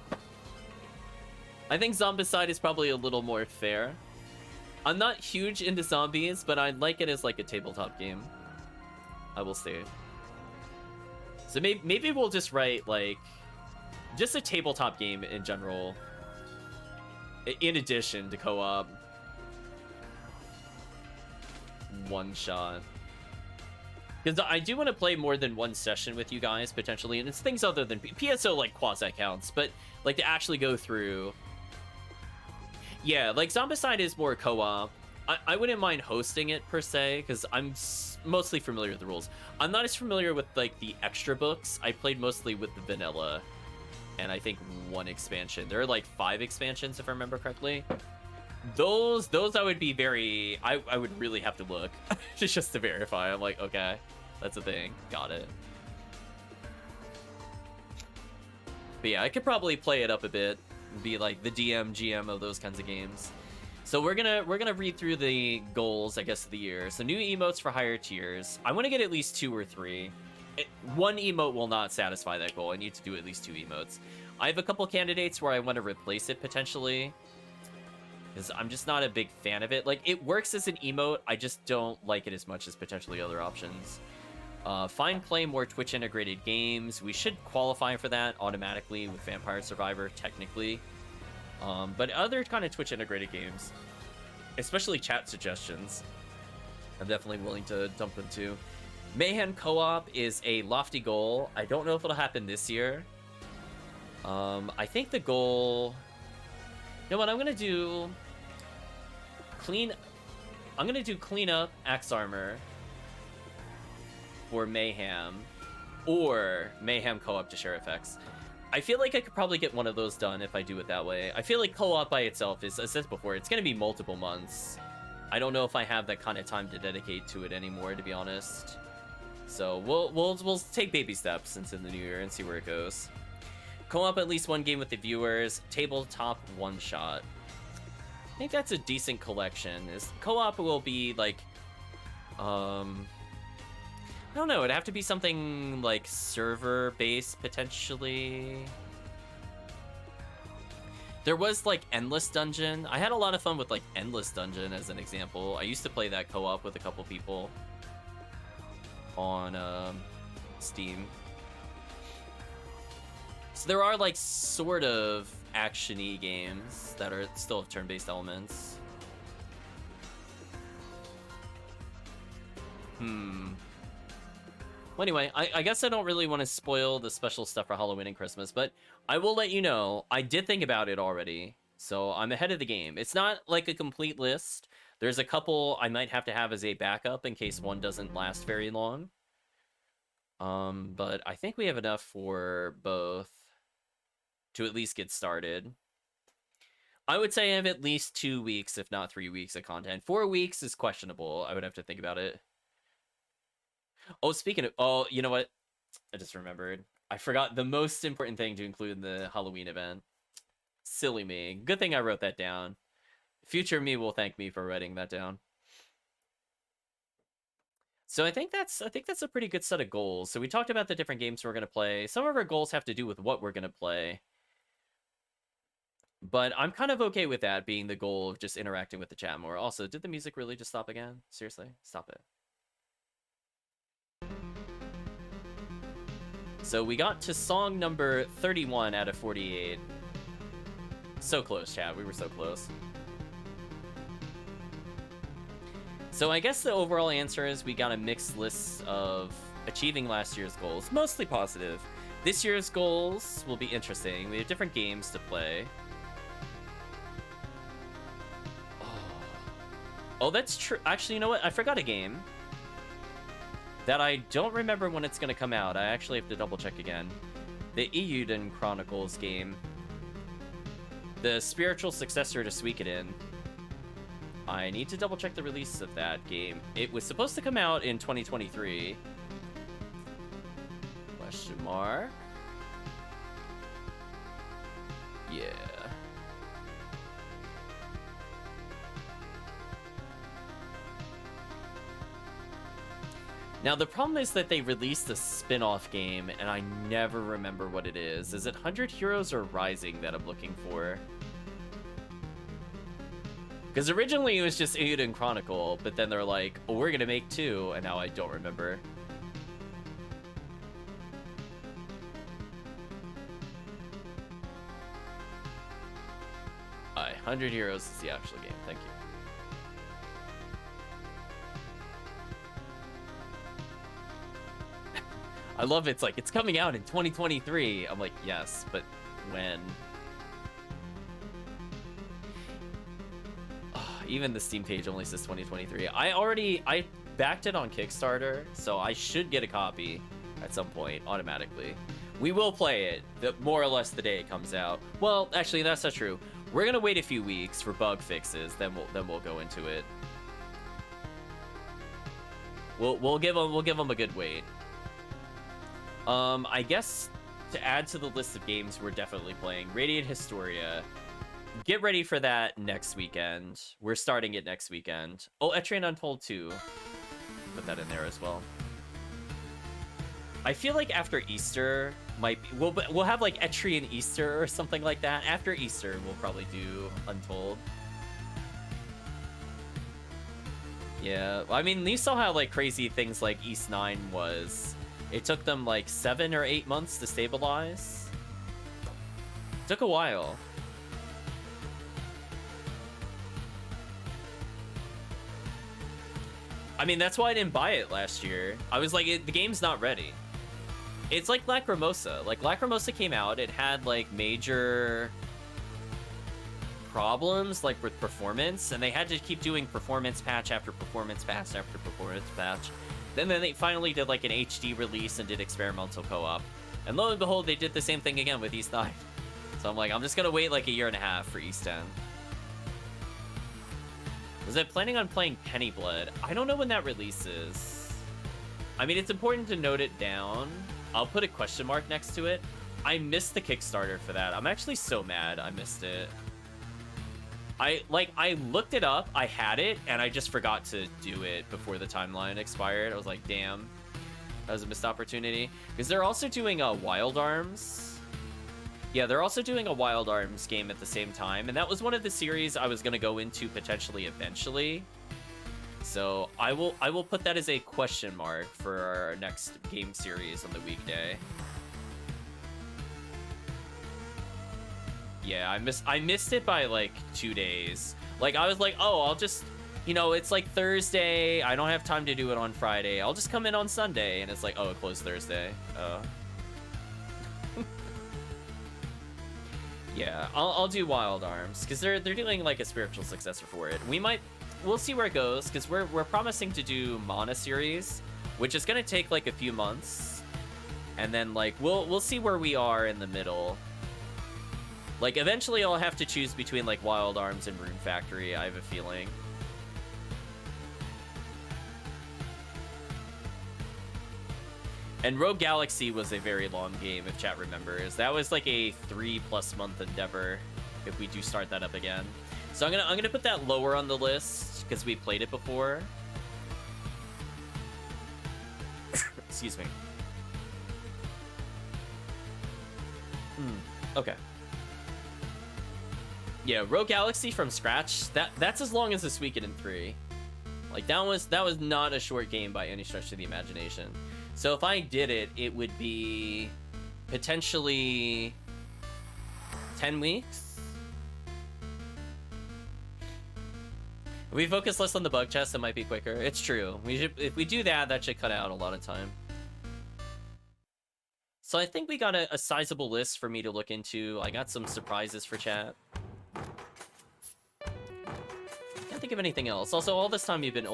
Speaker 1: I think Zombicide is probably a little more fair. I'm not huge into zombies, but I like it as like a tabletop game. I will say. So maybe we'll just write like just a tabletop game in general, in addition to co-op. One shot. Because I do want to play more than one session with you guys, potentially, and it's things other than PSO, like quasi counts, but like to actually go through. Yeah, like Zombicide is more co-op. I wouldn't mind hosting it per se, because I'm mostly familiar with the rules. I'm not as familiar with like the extra books. I played mostly with the vanilla, and I think one expansion. There are like 5 expansions if I remember correctly. Those I would be very, I would really have to look just to verify. I'm like, okay, that's a thing, got it. But yeah, I could probably play it up a bit, be like the DM, GM of those kinds of games. So we're gonna read through the goals, I guess, of the year. So new emotes for higher tiers. I want to get at least 2 or 3. One emote will not satisfy that goal. I need to do at least 2 emotes. I have a couple candidates where I want to replace it potentially, because I'm just not a big fan of it. Like, it works as an emote, I just don't like it as much as potentially other options. Find, play more Twitch-integrated games. We should qualify for that automatically with Vampire Survivor, technically. But other kind of Twitch-integrated games, especially chat suggestions, I'm definitely willing to dump into. Mayhem Co-op is a lofty goal. I don't know if it'll happen this year. I think the goal... You know what, I'm gonna do clean up Axe Armor for Mayhem, or Mayhem co-op to share effects. I feel like I could probably get one of those done if I do it that way. I feel like co-op by itself is, as I said before, it's gonna be multiple months. I don't know if I have that kind of time to dedicate to it anymore, to be honest. So we'll take baby steps since in the new year and see where it goes. Co-op at least one game with the viewers. Tabletop one shot. I think that's a decent collection. Co-op will be like, I don't know. It'd have to be something like server-based potentially. There was like Endless Dungeon. I had a lot of fun with like Endless Dungeon as an example. I used to play that co-op with a couple people on Steam. So there are like sort of action-y games that are still have turn-based elements. Well, anyway, I guess I don't really want to spoil the special stuff for Halloween and Christmas, but I will let you know, I did think about it already, so I'm ahead of the game. It's not like a complete list. There's a couple I might have to have as a backup in case one doesn't last very long. But I think we have enough for both to at least get started. I would say I have at least 2 weeks, if not 3 weeks of content. 4 weeks is questionable. I would have to think about it. Oh, speaking of... Oh, you know what? I just remembered. I forgot the most important thing to include in the Halloween event. Silly me. Good thing I wrote that down. Future me will thank me for writing that down. So I think that's a pretty good set of goals. So we talked about the different games we're going to play. Some of our goals have to do with what we're going to play. But I'm kind of okay with that being the goal of just interacting with the chat more. Also, did the music really just stop again? Seriously? Stop it. So we got to song number 31 out of 48. So close, chat. We were so close. So I guess the overall answer is we got a mixed list of achieving last year's goals. Mostly positive. This year's goals will be interesting. We have different games to play. Oh, that's true. Actually, you know what? I forgot a game that I don't remember when it's going to come out. I actually have to double check again. The Eiyuden Chronicles game. The spiritual successor to Suikoden. I need to double check the release of that game. It was supposed to come out in 2023. Question mark. Yeah. Now, the problem is that they released a spin-off game, and I never remember what it is. Is it 100 Heroes or Rising that I'm looking for? Because originally it was just Eiyuden Chronicle, but then they're like, oh, we're going to make 2, and now I don't remember. Alright, 100 Heroes is the actual game. Thank you. I love it's like, it's coming out in 2023. I'm like, yes, but when? Even the Steam page only says 2023. I backed it on Kickstarter, so I should get a copy at some point automatically. We will play it more or less the day it comes out. Well, actually, that's not true. We're gonna wait a few weeks for bug fixes, then we'll go into it. We'll give them a good wait. I guess to add to the list of games we're definitely playing, Radiant Historia. Get ready for that next weekend. We're starting it next weekend. Oh, Etrian Untold 2. Put that in there as well. I feel like after Easter might be, we'll have like Etrian Easter or something like that. After Easter, we'll probably do Untold. Yeah, I mean, you saw how like crazy things like East 9 was. It took them like 7 or 8 months to stabilize. It took a while. I mean, that's why I didn't buy it last year. I was like, the game's not ready. It's like Lacrimosa. Like, Lacrimosa came out, it had like major problems like with performance, and they had to keep doing performance patch after performance patch after performance patch. Then they finally did like an HD release and did experimental co-op. And lo and behold, they did the same thing again with East 9. So I'm like, I'm just gonna wait like a year and a half for East 10. Was I planning on playing Pennyblood? I don't know when that releases. I mean, it's important to note it down. I'll put a question mark next to it. I missed the Kickstarter for that. I'm actually so mad I missed it. I looked it up, I had it, and I just forgot to do it before the timeline expired. I was like, damn, that was a missed opportunity. Because they're also doing Wild Arms. Yeah, they're also doing a Wild Arms game at the same time, and that was one of the series I was going to go into potentially eventually. So I will put that as a question mark for our next game series on the weekday. Yeah, I missed it by like 2 days. Like, I was like, oh, I'll just, you know, it's like Thursday. I don't have time to do it on Friday. I'll just come in on Sunday. And it's like, oh, it closed Thursday. Yeah, I'll do Wild Arms because they're doing like a spiritual successor for it. We'll see where it goes because we're promising to do Mana series, which is gonna take like a few months, and then like we'll see where we are in the middle. Like, eventually I'll have to choose between, like, Wild Arms and Rune Factory, I have a feeling. And Rogue Galaxy was a very long game, if chat remembers. That was like a 3+ month endeavor if we do start that up again. So I'm gonna put that lower on the list because we played it before. Excuse me. Okay. Yeah, Rogue Galaxy from scratch. That's as long as this weekend in 3. Like that was not a short game by any stretch of the imagination. So if I did it, it would be potentially 10 weeks. If we focus less on the bug chest, it might be quicker. It's true. If we do that, that should cut out a lot of time. So I think we got a sizable list for me to look into. I got some surprises for chat. Can't think of anything else. Also, all this time you've been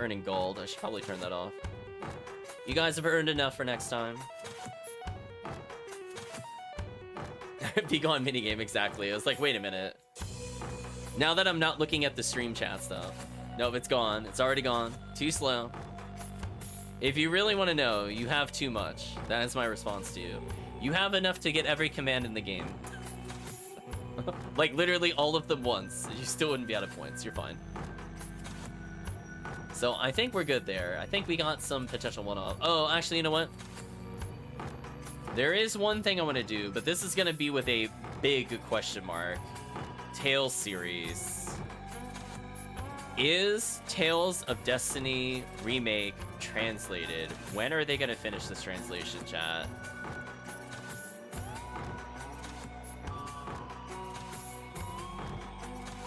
Speaker 1: earning gold. I should probably turn that off. You guys have earned enough for next time. Be gone minigame, exactly. I was like, wait a minute. Now that I'm not looking at the stream chat stuff. Nope, it's gone. It's already gone. Too slow. If you really want to know, you have too much. That is my response to you. You have enough to get every command in the game. Like, literally all of them once. You still wouldn't be out of points. You're fine. So, I think we're good there. I think we got some potential one-off. Oh, actually, you know what? There is one thing I want to do, but this is going to be with a big question mark. Tales series. Is Tales of Destiny Remake translated? When are they going to finish this translation, chat?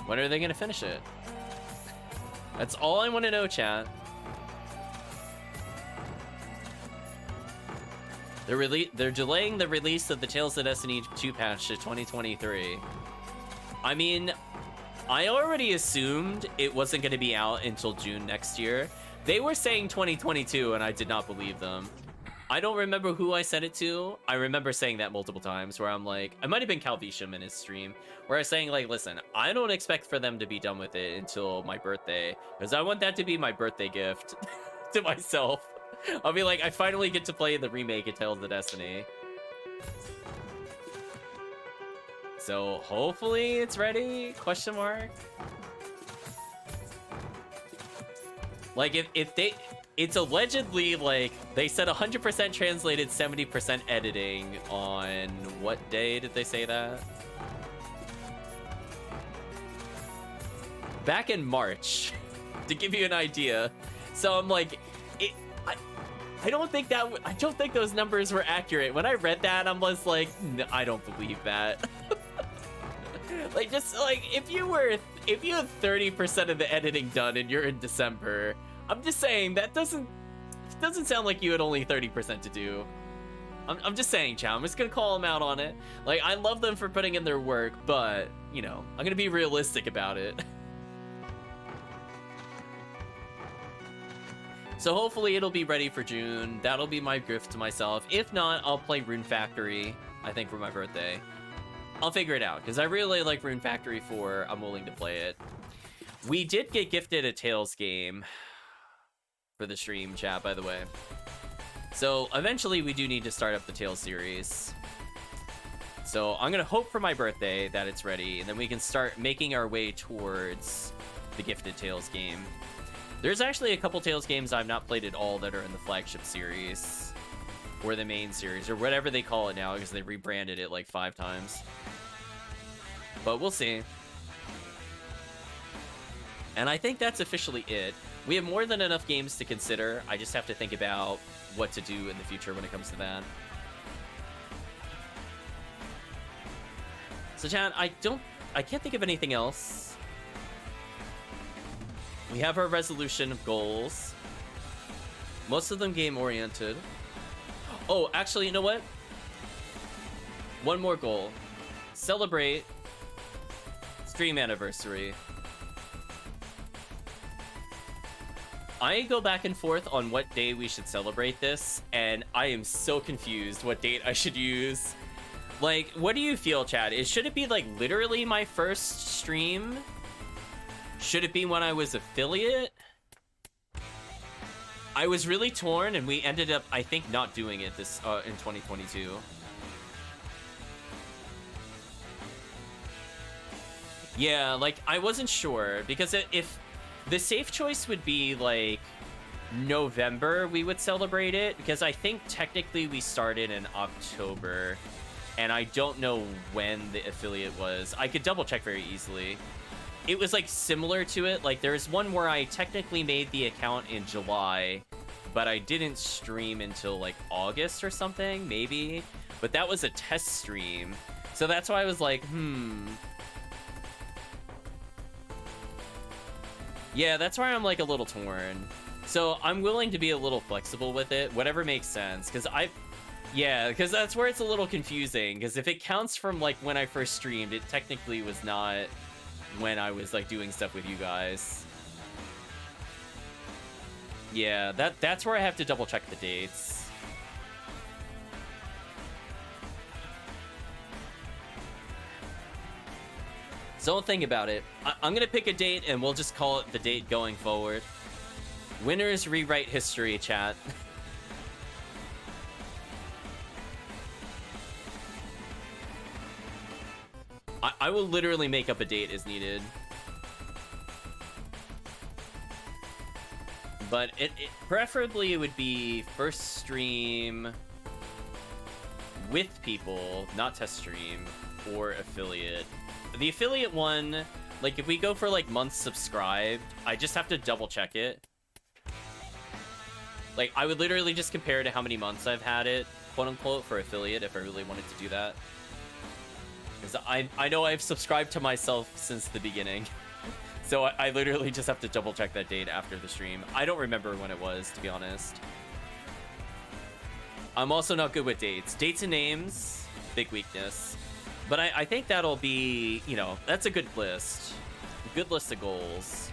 Speaker 1: When are they going to finish it? That's all I want to know, chat. They're delaying the release of the Tales of Destiny 2 patch to 2023. I mean, I already assumed it wasn't going to be out until June next year. They were saying 2022, and I did not believe them. I don't remember who I said it to. I remember saying that multiple times, where I'm like, it might have been Calvisham in his stream, where I was saying, like, listen, I don't expect for them to be done with it until my birthday, because I want that to be my birthday gift to myself. I'll be like, I finally get to play the remake of Tales of Destiny. So hopefully it's ready? Question mark. Like if they, it's allegedly like they said 100% translated, 70% editing on what day did they say that? Back in March, to give you an idea. So I'm like, I don't think those numbers were accurate. When I read that, I was like, no, I don't believe that. Like, just like if you had 30% of the editing done and you're in December, I'm just saying that doesn't sound like you had only 30% to do. I'm just saying, Chow. I'm just gonna call them out on it. Like, I love them for putting in their work, but you know, I'm gonna be realistic about it. So hopefully it'll be ready for June. That'll be my gift to myself. If not, I'll play Rune Factory, I think, for my birthday. I'll figure it out, because I really like Rune Factory 4. I'm willing to play it. We did get gifted a Tales game for the stream, chat, by the way. So eventually we do need to start up the Tales series. So I'm going to hope for my birthday that it's ready, and then we can start making our way towards the gifted Tales game. There's actually a couple Tales games I've not played at all that are in the flagship series. Or the main series, or whatever they call it now, because they rebranded it like 5 times. But we'll see. And I think that's officially it. We have more than enough games to consider. I just have to think about what to do in the future when it comes to that. So, chat, I can't think of anything else. We have our resolution of goals. Most of them game-oriented. Oh, actually, you know what? One more goal. Celebrate stream anniversary. I go back and forth on what day we should celebrate this, and I am so confused what date I should use. Like, what do you feel, Chad? Should it be, like, literally my first stream? Should it be when I was affiliate? I was really torn, and we ended up, I think, not doing it this in 2022. Yeah, like, I wasn't sure, because if the safe choice would be, like, November we would celebrate it, because I think technically we started in October, and I don't know when the affiliate was. I could double check very easily. It was, like, similar to it. Like, there's one where I technically made the account in July, but I didn't stream until, like, August or something, maybe. But that was a test stream. So that's why I was like, Yeah, that's why I'm, like, a little torn. So I'm willing to be a little flexible with it, whatever makes sense, because yeah, because that's where it's a little confusing, because if it counts from, like, when I first streamed, it technically was not when I was, like, doing stuff with you guys. Yeah, that's where I have to double check the dates. So don't think about it. I'm gonna pick a date, and we'll just call it the date going forward. Winners rewrite history, chat. I will literally make up a date as needed. But it preferably it would be first stream with people, not test stream, or affiliate. The affiliate one, like, if we go for, like, months subscribed, I just have to double check it. Like, I would literally just compare to how many months I've had it, quote-unquote, for affiliate, if I really wanted to do that. Because I know I've subscribed to myself since the beginning. So I literally just have to double check that date after the stream. I don't remember when it was, to be honest. I'm also not good with dates. Dates and names, big weakness. But I think that'll be, you know, that's a good list. A good list of goals.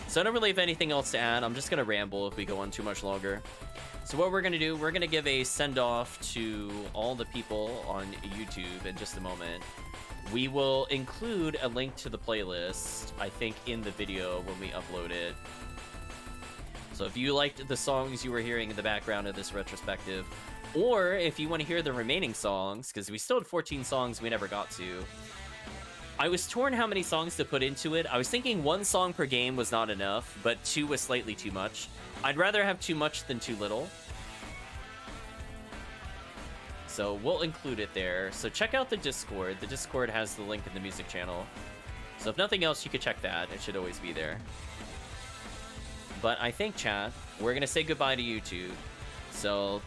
Speaker 1: So I don't really have anything else to add. I'm just going to ramble if we go on too much longer. So what we're going to do, we're going to give a send-off to all the people on YouTube in just a moment. We will include a link to the playlist, I think, in the video when we upload it. So if you liked the songs you were hearing in the background of this retrospective, or if you want to hear the remaining songs, because we still had 14 songs we never got to, I was torn how many songs to put into it. I was thinking 1 song per game was not enough, but 2 was slightly too much. I'd rather have too much than too little. So we'll include it there. So check out the Discord. The Discord has the link in the music channel. So if nothing else, you could check that. It should always be there. But I think, chat, we're going to say goodbye to YouTube. So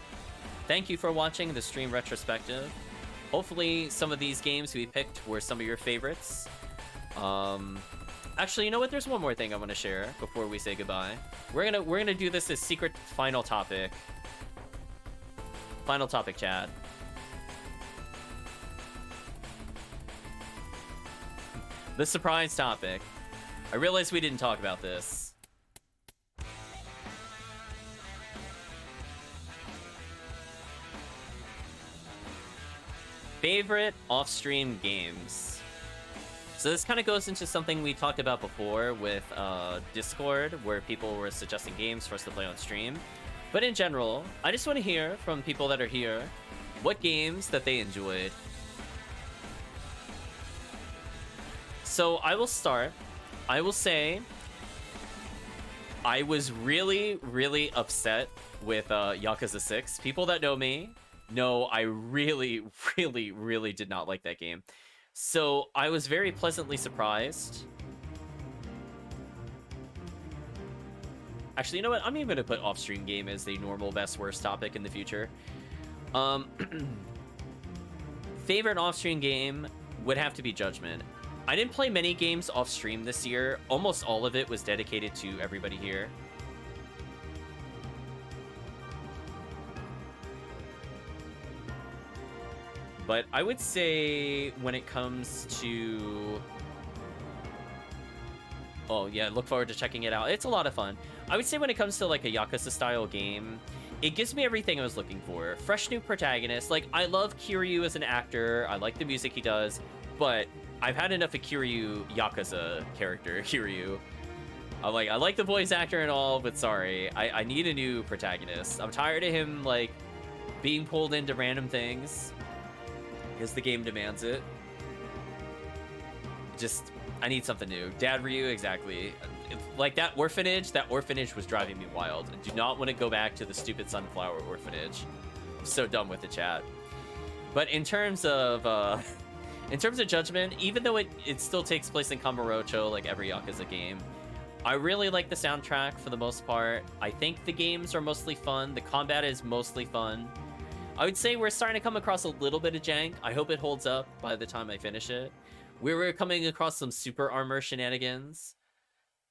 Speaker 1: thank you for watching the stream retrospective. Hopefully some of these games we picked were some of your favorites. Actually, you know what? There's one more thing I want to share before we say goodbye. We're gonna do this as secret final topic. Final topic, chat. The surprise topic. I realized we didn't talk about this. Favorite off-stream games. So this kind of goes into something we talked about before with Discord, where people were suggesting games for us to play on stream. But in general, I just want to hear from people that are here what games that they enjoyed. So I will start. I will say I was really, really upset with Yakuza 6. People that know me know I really, really, really did not like that game. So I was very pleasantly surprised. Actually, you know what? I'm even going to put off-stream game as the normal best-worst topic in the future. Favorite off-stream game would have to be Judgment. I didn't play many games off-stream this year. Almost all of it was dedicated to everybody here. But I would say when it comes to... Oh, yeah, look forward to checking it out. It's a lot of fun. I would say when it comes to, like, a Yakuza-style game, it gives me everything I was looking for. Fresh new protagonist. Like, I love Kiryu as an actor. I like the music he does. But I've had enough of Kiryu Yakuza character, Kiryu. I'm like, I like the voice actor and all, but sorry, I need a new protagonist. I'm tired of him, like, being pulled into random things because the game demands it. Just, I need something new. Dad Ryu, exactly. Like, that orphanage was driving me wild. I do not want to go back to the stupid sunflower orphanage. I'm so done with the chat. But in terms of Judgment, even though it still takes place in Kamurocho, like every Yakuza game, I really like the soundtrack for the most part. I think the games are mostly fun. The combat is mostly fun. I would say we're starting to come across a little bit of jank. I hope it holds up by the time I finish it. We were coming across some super armor shenanigans.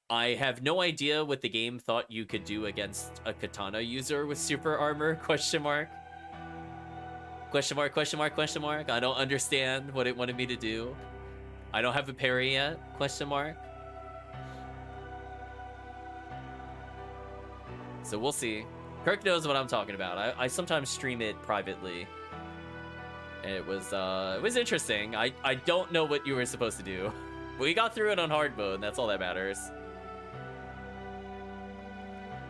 Speaker 1: I have no idea what the game thought you could do against a katana user with super armor, question mark. Question mark, question mark, question mark. I don't understand what it wanted me to do. I don't have a parry yet, question mark. So we'll see. Kirk knows what I'm talking about. I sometimes stream it privately. It was interesting. I don't know what you were supposed to do. We got through it on hard mode, that's all that matters.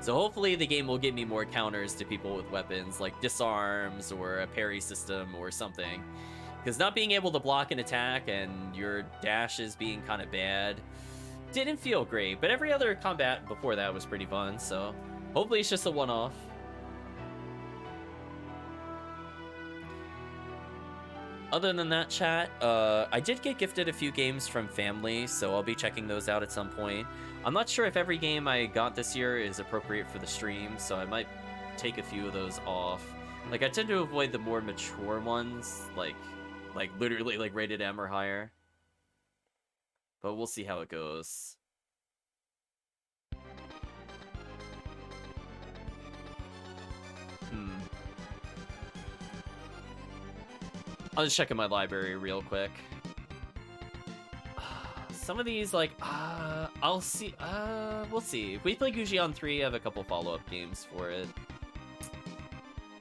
Speaker 1: So hopefully the game will give me more counters to people with weapons, like disarms or a parry system or something. Because not being able to block an attack and your dashes being kind of bad didn't feel great. But every other combat before that was pretty fun, so hopefully it's just a one-off. Other than that, chat, I did get gifted a few games from family, so I'll be checking those out at some point. I'm not sure if every game I got this year is appropriate for the stream, so I might take a few of those off. Like, I tend to avoid the more mature ones, like literally like rated M or higher. But we'll see how it goes. I'll just check in my library real quick. Some of these, like, I'll see, we'll see. If we play Gujion 3, I have a couple follow-up games for it.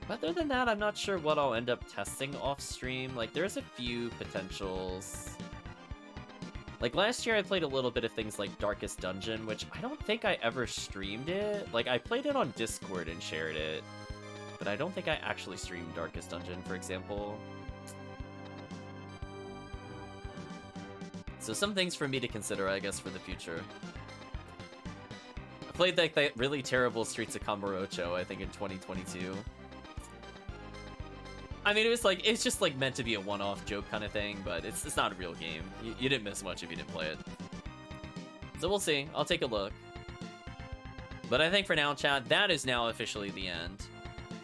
Speaker 1: But other than that, I'm not sure what I'll end up testing off-stream. Like, there's a few potentials. Like, last year I played a little bit of things like Darkest Dungeon, which I don't think I ever streamed it. Like, I played it on Discord and shared it, but I don't think I actually streamed Darkest Dungeon, for example. So some things for me to consider, I guess, for the future. I played like that really terrible Streets of Kamurocho, I think, in 2022. I mean, it's just like meant to be a one-off joke kind of thing, but it's not a real game. You didn't miss much if you didn't play it. So we'll see. I'll take a look. But I think for now, chat, that is now officially the end.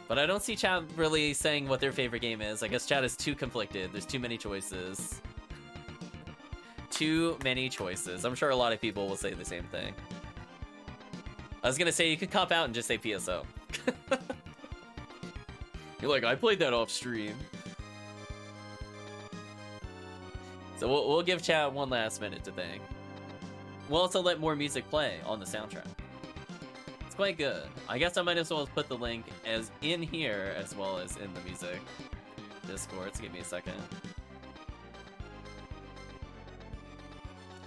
Speaker 1: But I don't see chat really saying what their favorite game is. I guess chat is too conflicted. There's too many choices. Too many choices. I'm sure a lot of people will say the same thing. I was gonna say you could cop out and just say PSO. You're like, I played that off stream. So we'll give chat one last minute to think. We'll also let more music play on the soundtrack. It's quite good. I guess I might as well put the link as in here as well as in the music Discord. So give me a second.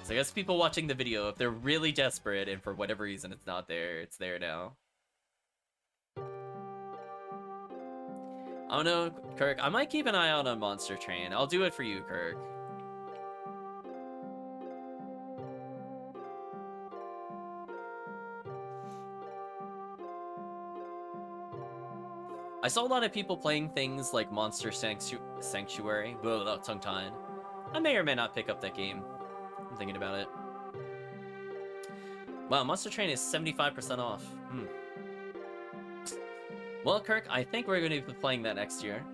Speaker 1: So I guess people watching the video, if they're really desperate and for whatever reason it's not there, it's there now. Oh no, Kirk, I might keep an eye out on Monster Train. I'll do it for you, Kirk. I saw a lot of people playing things like Monster Sanctuary, blah, tongue-tied. I may or may not pick up that game. I'm thinking about it. Wow, Monster Train is 75% off. Well, Kirk, I think we're going to be playing that next year.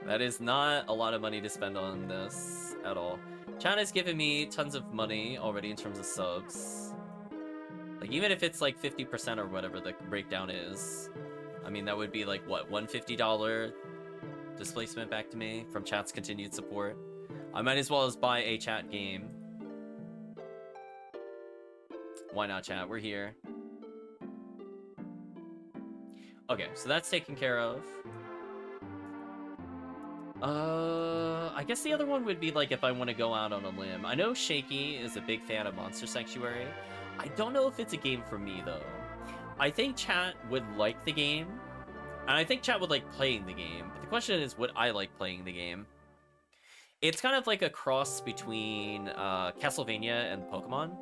Speaker 1: That is not a lot of money to spend on this at all. China's given me tons of money already in terms of subs. Like, even if it's like 50% or whatever the breakdown is, I mean, that would be like, what, $150 displacement back to me from chat's continued support. I might as well as buy a chat game. Why not, chat? We're here. Okay, so that's taken care of. I guess the other one would be like if I want to go out on a limb. I know Shaky is a big fan of Monster Sanctuary. I don't know if it's a game for me though. I think chat would like the game, and I think chat would like playing the game. But the question is, would I like playing the game? It's kind of like a cross between Castlevania and Pokemon.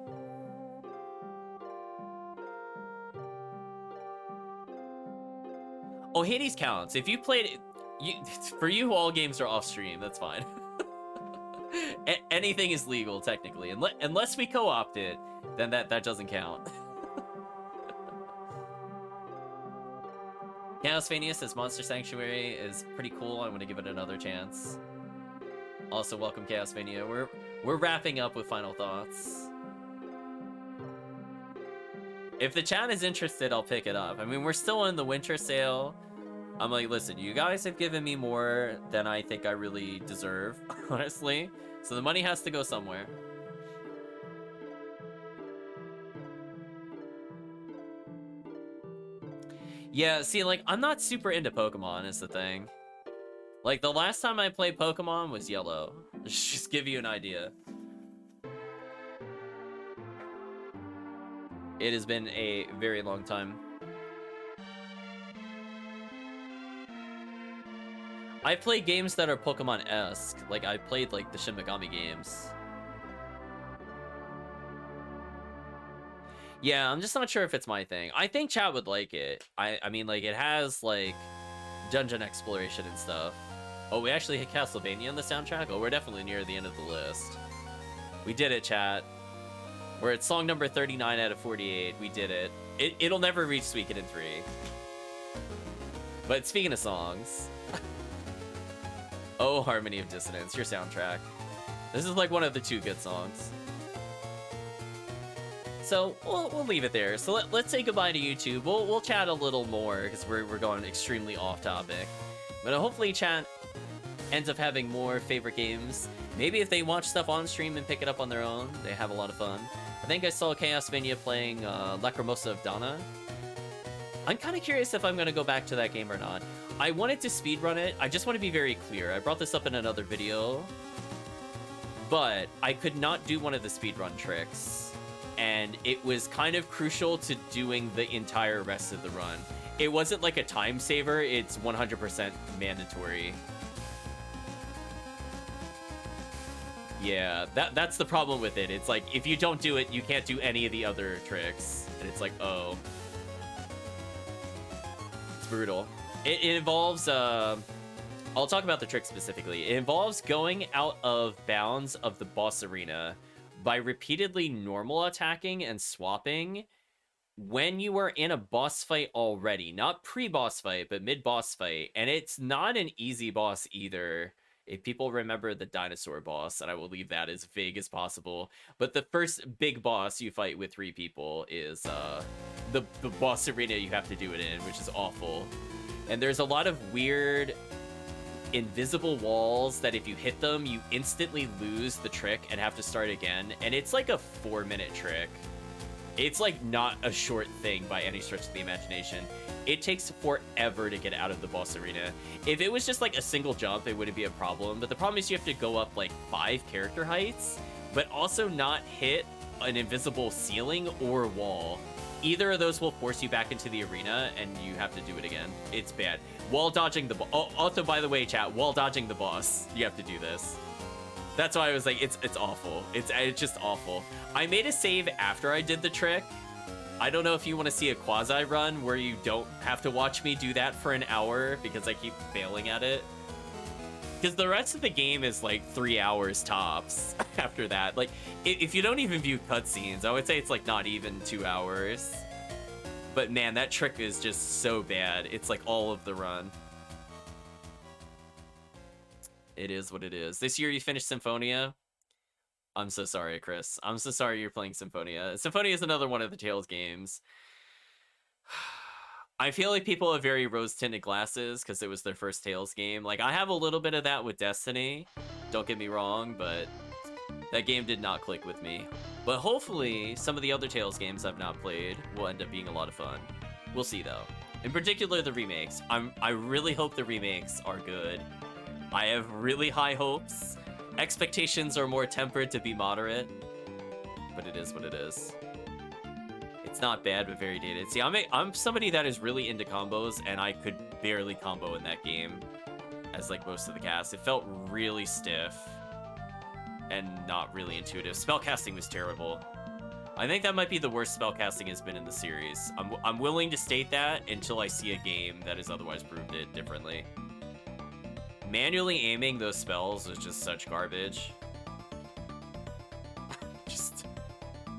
Speaker 1: Oh, Hades counts. If you played it, for you, all games are off stream. That's fine. Anything is legal technically, unless we co-opt it, then that doesn't count. Chaosphania says Monster Sanctuary is pretty cool. I want to give it another chance. Also, welcome Chaosphania. We're wrapping up with final thoughts. If the chat is interested, I'll pick it up. I mean, we're still in the winter sale. I'm like, listen, you guys have given me more than I think I really deserve, honestly. So the money has to go somewhere. Yeah, see, like, I'm not super into Pokemon is the thing. Like, the last time I played Pokemon was Yellow. Just give you an idea. It has been a very long time. I played games that are Pokemon-esque. Like, I played, like, the Shin Megami games. Yeah, I'm just not sure if it's my thing. I think chat would like it. I mean, like, it has, like, dungeon exploration and stuff. Oh, we actually hit Castlevania in the soundtrack? Oh, we're definitely near the end of the list. We did it, chat. We're at song number 39 out of 48. We did it. It'll never reach Suikoden 3. But speaking of songs... Oh, Harmony of Dissonance, your soundtrack. This is like one of the 2 good songs. So we'll leave it there. So let's say goodbye to YouTube. We'll chat a little more because we're going extremely off topic. But hopefully chat ends up having more favorite games. Maybe if they watch stuff on stream and pick it up on their own, they have a lot of fun. I think I saw Chaosphania playing Lacrimosa of Dana. I'm kind of curious if I'm going to go back to that game or not. I wanted to speedrun it. I just want to be very clear. I brought this up in another video. But I could not do one of the speedrun tricks. And it was kind of crucial to doing the entire rest of the run. It wasn't like a time saver. It's 100% mandatory. Yeah, that's the problem with it. It's like, if you don't do it, you can't do any of the other tricks. And it's like, oh. It's brutal. It involves, I'll talk about the trick specifically. It involves going out of bounds of the boss arena by repeatedly normal attacking and swapping when you are in a boss fight already. Not pre-boss fight, but mid-boss fight. And it's not an easy boss either. If people remember the dinosaur boss, and I will leave that as vague as possible. But the first big boss you fight with 3 people is the boss arena you have to do it in, which is awful. And there's a lot of weird invisible walls that if you hit them, you instantly lose the trick and have to start again. And it's like a 4-minute trick. It's like not a short thing by any stretch of the imagination. It takes forever to get out of the boss arena. If it was just like a single jump, it wouldn't be a problem. But the problem is you have to go up like 5 character heights, but also not hit an invisible ceiling or wall. Either of those will force you back into the arena, and you have to do it again. It's bad. Wall dodging the boss. Oh, also, by the way, chat, wall dodging the boss. You have to do this. That's why I was like, it's awful. It's just awful. I made a save after I did the trick. I don't know if you want to see a quasi run where you don't have to watch me do that for an hour because I keep failing at it. Because the rest of the game is like 3 hours tops after that. Like, if you don't even view cutscenes, I would say it's like not even 2 hours. But man, that trick is just so bad. It's like all of the run. It is what it is. This year you finished Symphonia. I'm so sorry, Chris. I'm so sorry you're playing Symphonia. Symphonia is another one of the Tales games. I feel like people have very rose-tinted glasses because it was their first Tales game. Like, I have a little bit of that with Destiny. Don't get me wrong, but that game did not click with me. But hopefully, some of the other Tales games I've not played will end up being a lot of fun. We'll see, though. In particular, the remakes. I really hope the remakes are good. I have really high hopes. Expectations are more tempered to be moderate, but it is what it is. It's not bad, but very dated. See, I'm somebody that is really into combos, and I could barely combo in that game, as like most of the cast. It felt really stiff and not really intuitive. Spellcasting was terrible. I think that might be the worst spellcasting has been in the series. I'm willing to state that until I see a game that has otherwise proved it differently. Manually aiming those spells was just such garbage.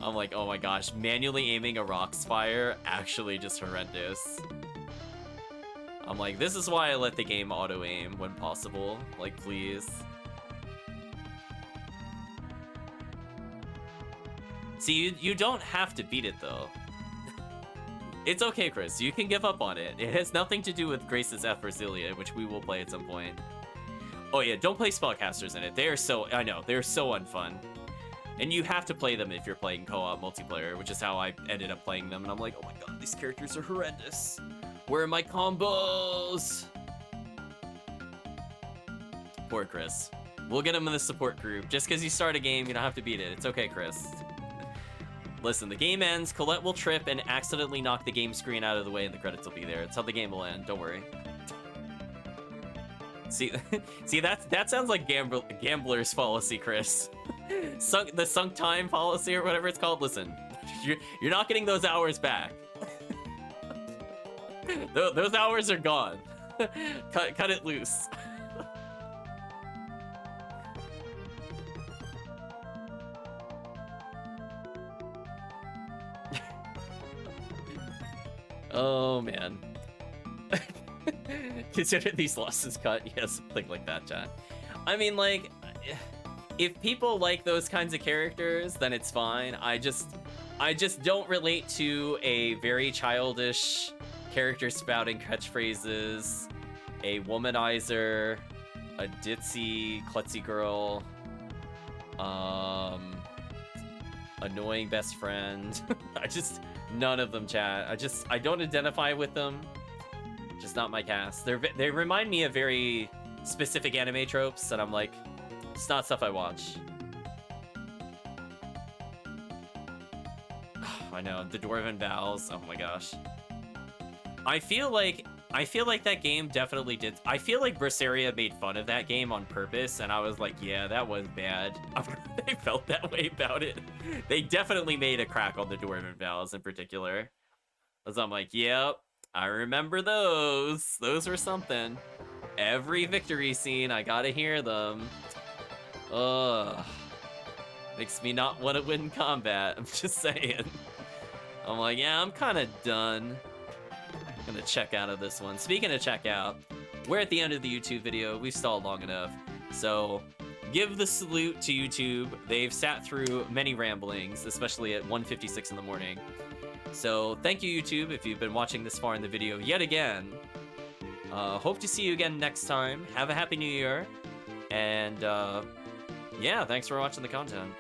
Speaker 1: I'm like, oh my gosh, manually aiming a rock spire, actually just horrendous. I'm like, this is why I let the game auto-aim when possible. Like, please. See, you don't have to beat it, though. It's okay, Chris. You can give up on it. It has nothing to do with Grace's F for Zelia, which we will play at some point. Oh yeah, don't play spellcasters in it. They are so, I know, they're so unfun. And you have to play them if you're playing co-op multiplayer, which is how I ended up playing them. And I'm like, oh my god, these characters are horrendous. Where are my combos? Poor Chris. We'll get him in the support group. Just because you start a game, you don't have to beat it. It's okay, Chris. Listen, the game ends, Colette will trip and accidentally knock the game screen out of the way, and the credits will be there. It's how the game will end. Don't worry. See, that sounds like gambler's policy, Chris. The sunk time policy or whatever it's called. Listen, you're not getting those hours back. Those hours are gone. Cut it loose. Oh man. Consider these losses cut. Yes, something like that, chat. I mean, like, if people like those kinds of characters, then it's fine. I just don't relate to a very childish character spouting catchphrases, a womanizer, a ditzy, klutzy girl, annoying best friend. None of them, chat. I don't identify with them. Just not my cast. They remind me of very specific anime tropes, and I'm like, it's not stuff I watch. I know, the Dwarven Vows. Oh my gosh. I feel like that game definitely did. I feel like Berseria made fun of that game on purpose, and I was like, yeah, that was bad. They felt that way about it. They definitely made a crack on the Dwarven Vows in particular. As I'm like, yep, I remember those. Those were something. Every victory scene, I gotta hear them. Ugh. Makes me not want to win combat. I'm just saying. I'm like, yeah, I'm kind of done. I'm gonna check out of this one. Speaking of check out, we're at the end of the YouTube video. We've stalled long enough. So give the salute to YouTube. They've sat through many ramblings, especially at 1:56 in the morning. So thank you, YouTube, if you've been watching this far in the video yet again. Hope to see you again next time. Have a happy new year. And yeah, thanks for watching the content.